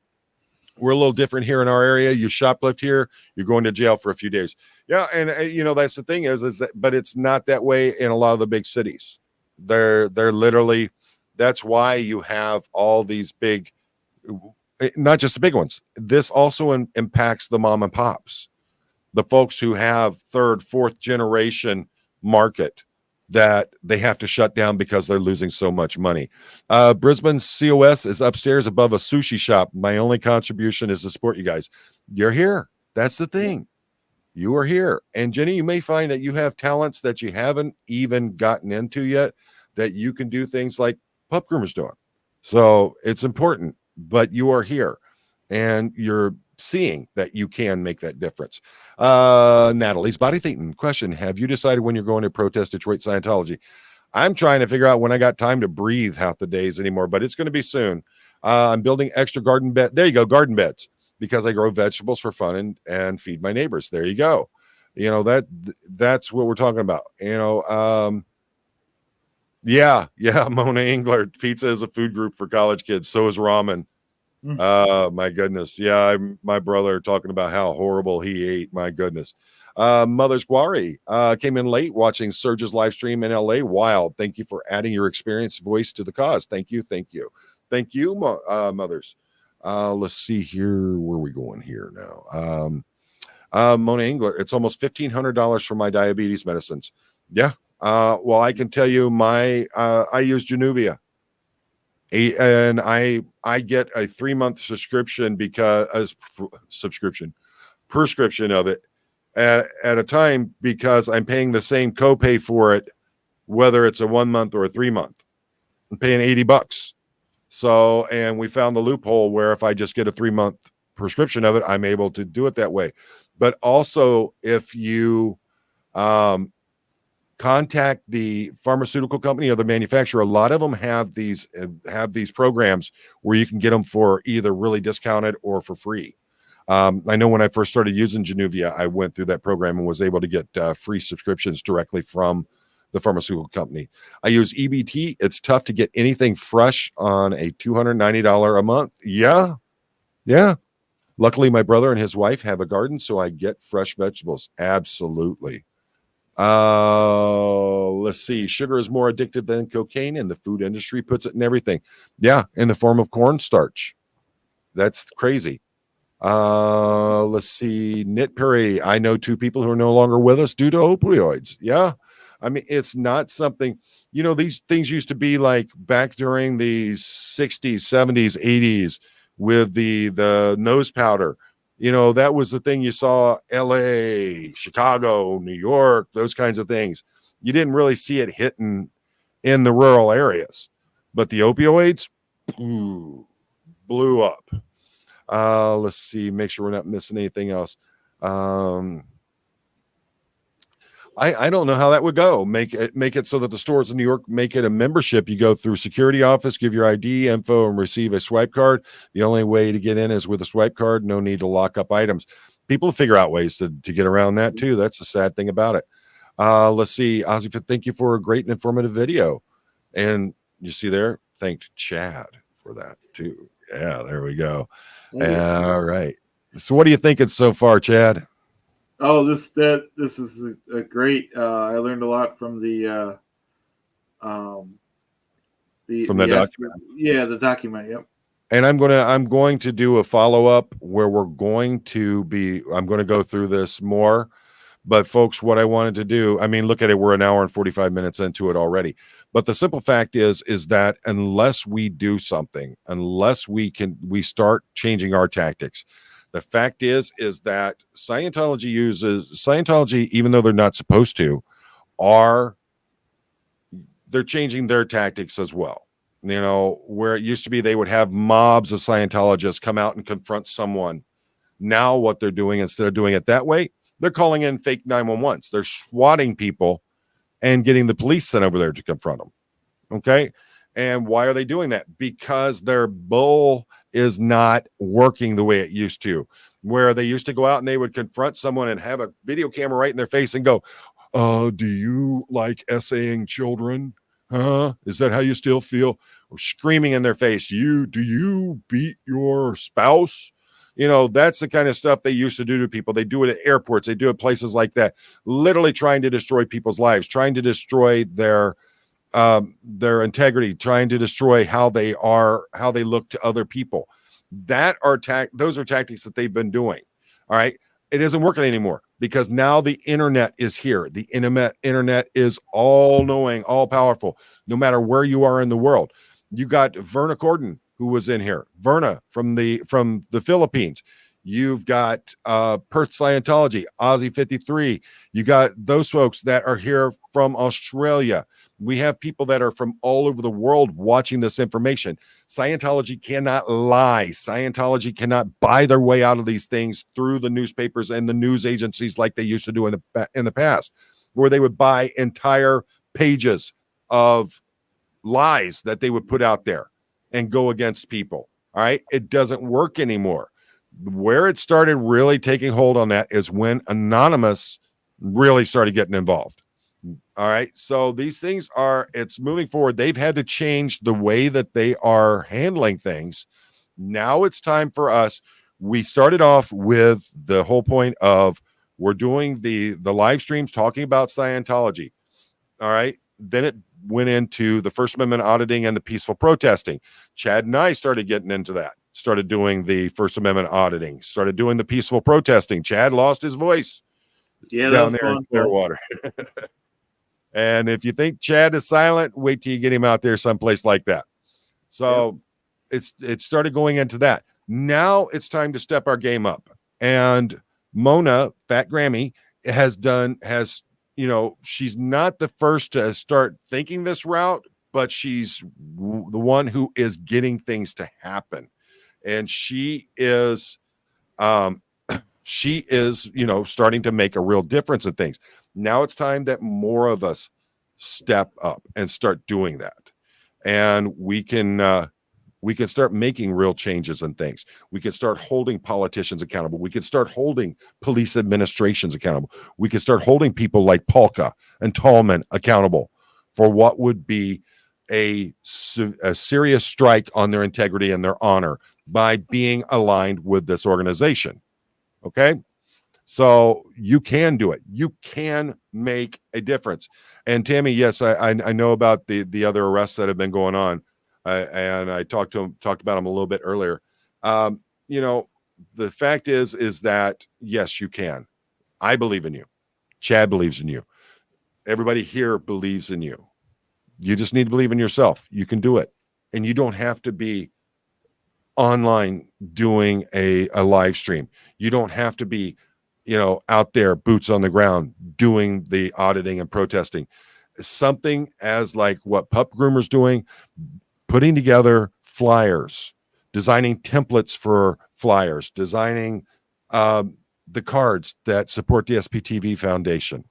We're a little different here in our area. You shoplift here, you're going to jail for a few days. Yeah, and that's the thing is that, but it's not that way in a lot of the big cities. They're literally, that's why you have all these big, not just the big ones. This also impacts the mom and pops, the folks who have third, fourth generation market that they have to shut down because they're losing so much money. Brisbane COS is upstairs above a sushi shop. My only contribution is to support you guys. You're here. That's the thing. You are here. And Jenny, you may find that you have talents that you haven't even gotten into yet, that you can do things like Pup Groomer's doing. So it's important, but you are here and you're seeing that you can make that difference. Natalie's body thinking question: have you decided when you're going to protest Detroit Scientology? I'm trying to figure out when I got time to breathe half the days anymore, but it's going to be soon. I'm building extra garden bed. There you go, garden beds, because I grow vegetables for fun and feed my neighbors. There you go. That's what we're talking about. Yeah, Mona Engler. Pizza is a food group for college kids. So is ramen. My goodness. Yeah, my brother talking about how horrible he ate. My goodness. Mother's Guari came in late watching Serge's live stream in LA. Wild. Thank you for adding your experienced voice to the cause. Thank you. Mothers. Let's see here. Where are we going here now? Mona Engler, it's almost $1,500 for my diabetes medicines. Yeah. Well, I can tell you I use Januvia. And I get a 3-month prescription of it at a time, because I'm paying the same copay for it, whether it's a 1 month or a 3 month. I'm paying $80. So, and we found the loophole where if I just get a 3-month prescription of it, I'm able to do it that way. But also, if you contact the pharmaceutical company or the manufacturer, a lot of them have these programs where you can get them for either really discounted or for free. I know when I first started using Januvia, I went through that program and was able to get free subscriptions directly from the pharmaceutical company. I use EBT. It's tough to get anything fresh on a $290 a month. Yeah. Luckily, my brother and his wife have a garden, so I get fresh vegetables. Absolutely. Let's see. Sugar is more addictive than cocaine, and the food industry puts it in everything. Yeah, in the form of cornstarch. That's crazy. Let's see. Knit Perry. I know 2 people who are no longer with us due to opioids. Yeah. I mean, it's not something, these things used to be like back during the 60s, 70s, 80s with the nose powder. That was the thing you saw. LA, Chicago, New York, those kinds of things. You didn't really see it hitting in the rural areas, but the opioids blew up. Let's see, make sure we're not missing anything else. I don't know how that would go. Make it so that the stores in New York make it a membership. You go through security office, give your ID info, and receive a swipe card. The only way to get in is with a swipe card. No need to lock up items. People figure out ways to get around that too. That's the sad thing about it. Let's see, Ozzy, thank you for a great and informative video. And you see there, thanked Chad for that too. Yeah, there we go. All right. So what are you thinking so far, Chad? Oh, this is a great. I learned a lot from the document. Yeah, the document. Yep. And I'm going to do a follow-up where I'm going to go through this more, But folks, what I wanted to do, I mean, look at it, we're an hour and 45 minutes into it already. But the simple fact is that unless we do something, unless we start changing our tactics, the fact is that Scientology, even though they're not supposed to, they're changing their tactics as well. You know, where it used to be they would have mobs of Scientologists come out and confront someone. Now what they're doing, instead of doing it that way, they're calling in fake 911s. They're swatting people and getting the police sent over there to confront them. Okay. And why are they doing that? Because their bull is not working the way it used to, where they used to go out and they would confront someone and have a video camera right in their face and go, do you like essaying children? Huh? Is that how you still feel? Or screaming in their face, do you beat your spouse? You know, that's the kind of stuff they used to do to people. They do it at airports. They do it places like that, literally trying to destroy people's lives, trying to destroy their integrity, trying to destroy how they look to other people. Those are tactics that they've been doing. All right. It isn't working anymore because now the internet is here. The internet is all knowing, all powerful, no matter where you are in the world. You got Verna Corden, who was in here. Verna from the Philippines. You've got Perth Scientology, Aussie 53. You got those folks that are here from Australia. We have people that are from all over the world watching this information. Scientology cannot lie. Scientology cannot buy their way out of these things through the newspapers and the news agencies like they used to do in the past, where they would buy entire pages of lies that they would put out there and go against people. All right. It doesn't work anymore. Where it started really taking hold on that is when Anonymous really started getting involved. All right. So these things it's moving forward. They've had to change the way that they are handling things. Now it's time for us. We started off with the whole point of we're doing the live streams talking about Scientology. All right. Then it went into the First Amendment auditing and the peaceful protesting. Chad and I started getting into that, started doing the First Amendment auditing, started doing the peaceful protesting. Chad lost his voice down there in Clearwater. And if you think Chad is silent, wait till you get him out there someplace like that. So it started going into that. Now it's time to step our game up. And Mona, Fat Grammy, she's not the first to start thinking this route, but she's the one who is getting things to happen. And she is starting to make a real difference in things. Now it's time that more of us step up and start doing that. And we can start making real changes in things. We can start holding politicians accountable. We can start holding police administrations accountable. We can start holding people like Polka and Tallman accountable for what would be a serious strike on their integrity and their honor by being aligned with this organization. Okay. So you can do it. You can make a difference. And Tammy, yes, I know about the other arrests that have been going on. And I talked about them a little bit earlier. The fact is that yes, you can. I believe in you. Chad believes in you. Everybody here believes in you. You just need to believe in yourself. You can do it. And you don't have to be online doing a live stream. You don't have to be, out there, boots on the ground, doing the auditing and protesting. Something as like what Pup Groomer's doing, putting together flyers, designing templates for flyers, designing the cards that support the SPTV Foundation.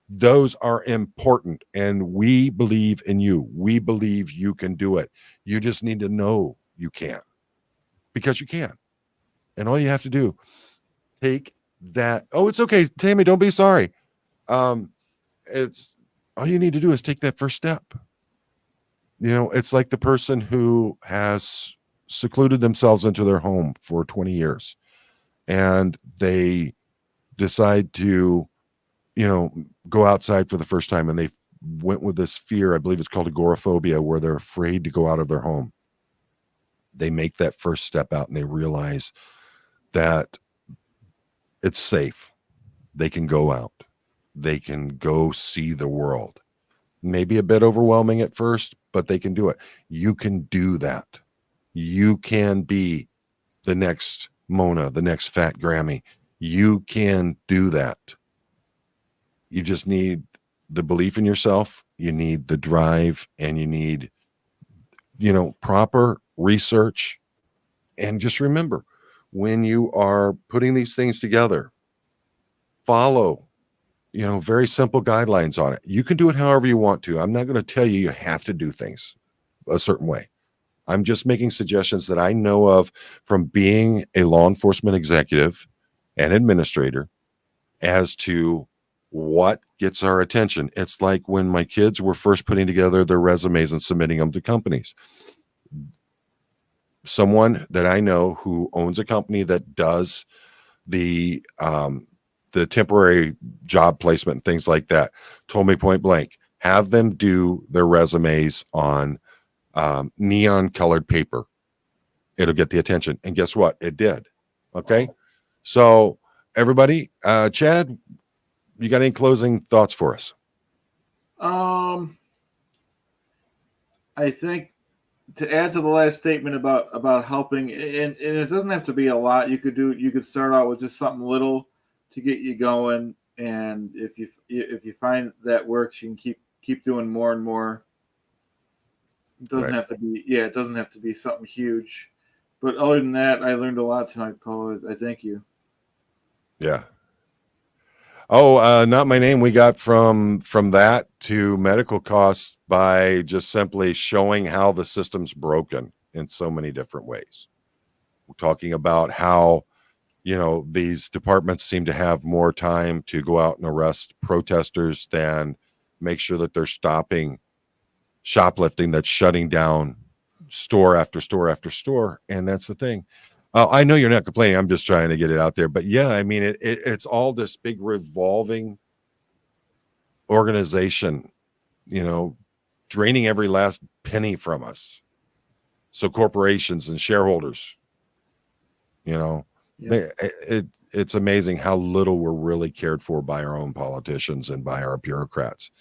Those are important, and we believe in you. We believe you can do it. You just need to know you can, because you can. And all you have to do, take that. Oh, it's okay, Tammy, don't be sorry. It's all you need to do is take that first step. It's like the person who has secluded themselves into their home for 20 years and they decide to, go outside for the first time, and they went with this fear. I believe it's called agoraphobia, where they're afraid to go out of their home. They make that first step out and they realize that it's safe. They can go out. they can go see the world. Maybe a bit overwhelming at first, but they can do it. You can do that. You can be the next Mona, the next Fat Grammy. You can do that. You just need the belief in yourself. You need the drive, and you need, proper research. And just remember, when you are putting these things together, follow, very simple guidelines on it. You can do it however you want to. I'm not going to tell you have to do things a certain way. I'm just making suggestions that I know of from being a law enforcement executive and administrator as to what gets our attention. It's like when my kids were first putting together their resumes and submitting them to companies. Someone that I know who owns a company that does the temporary job placement and things like that told me point blank, have them do their resumes on neon colored paper. It'll get the attention. And guess what? It did. Okay. Wow. So everybody, Chad, you got any closing thoughts for us? I think to add to the last statement about helping, and it doesn't have to be a lot. You could start out with just something little to get you going, and if you find that works, you can keep doing more and more. It doesn't have to be, it doesn't have to be something huge. But other than that, I learned a lot tonight, Paul. I thank you. Yeah. Oh, not my name. We got from that to medical costs by just simply showing how the system's broken in so many different ways. We're talking about how, these departments seem to have more time to go out and arrest protesters than make sure that they're stopping shoplifting that's shutting down store after store after store. And that's the thing. I know you're not complaining. I'm just trying to get it out there. But yeah, I mean, it's all this big revolving organization, draining every last penny from us. So corporations and shareholders, it's amazing how little we're really cared for by our own politicians and by our bureaucrats.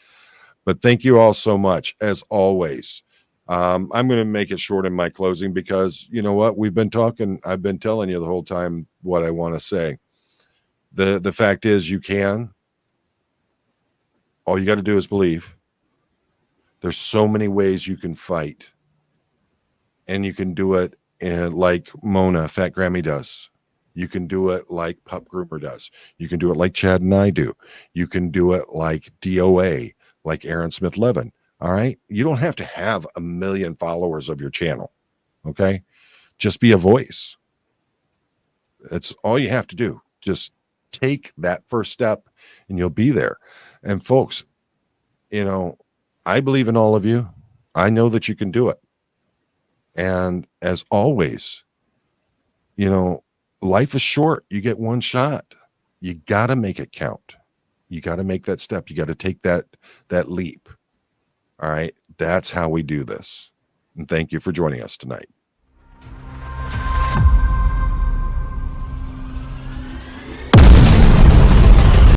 But thank you all so much, as always. I'm going to make it short in my closing because you know what? I've been telling you the whole time what I want to say. The fact is all you got to do is believe. There's so many ways you can fight, and you can do it like Mona, Fat Grammy does. You can do it like Pup Groomer does. You can do it like Chad and I do. You can do it like DOA, like Aaron Smith Levin. All right. You don't have to have 1 million followers of your channel. Okay. Just be a voice. That's all you have to do. Just take that first step and you'll be there. And folks, I believe in all of you. I know that you can do it. And as always, life is short. You get one shot. You got to make it count. You got to make that step. You got to take that leap. All right. That's how we do this. And thank you for joining us tonight.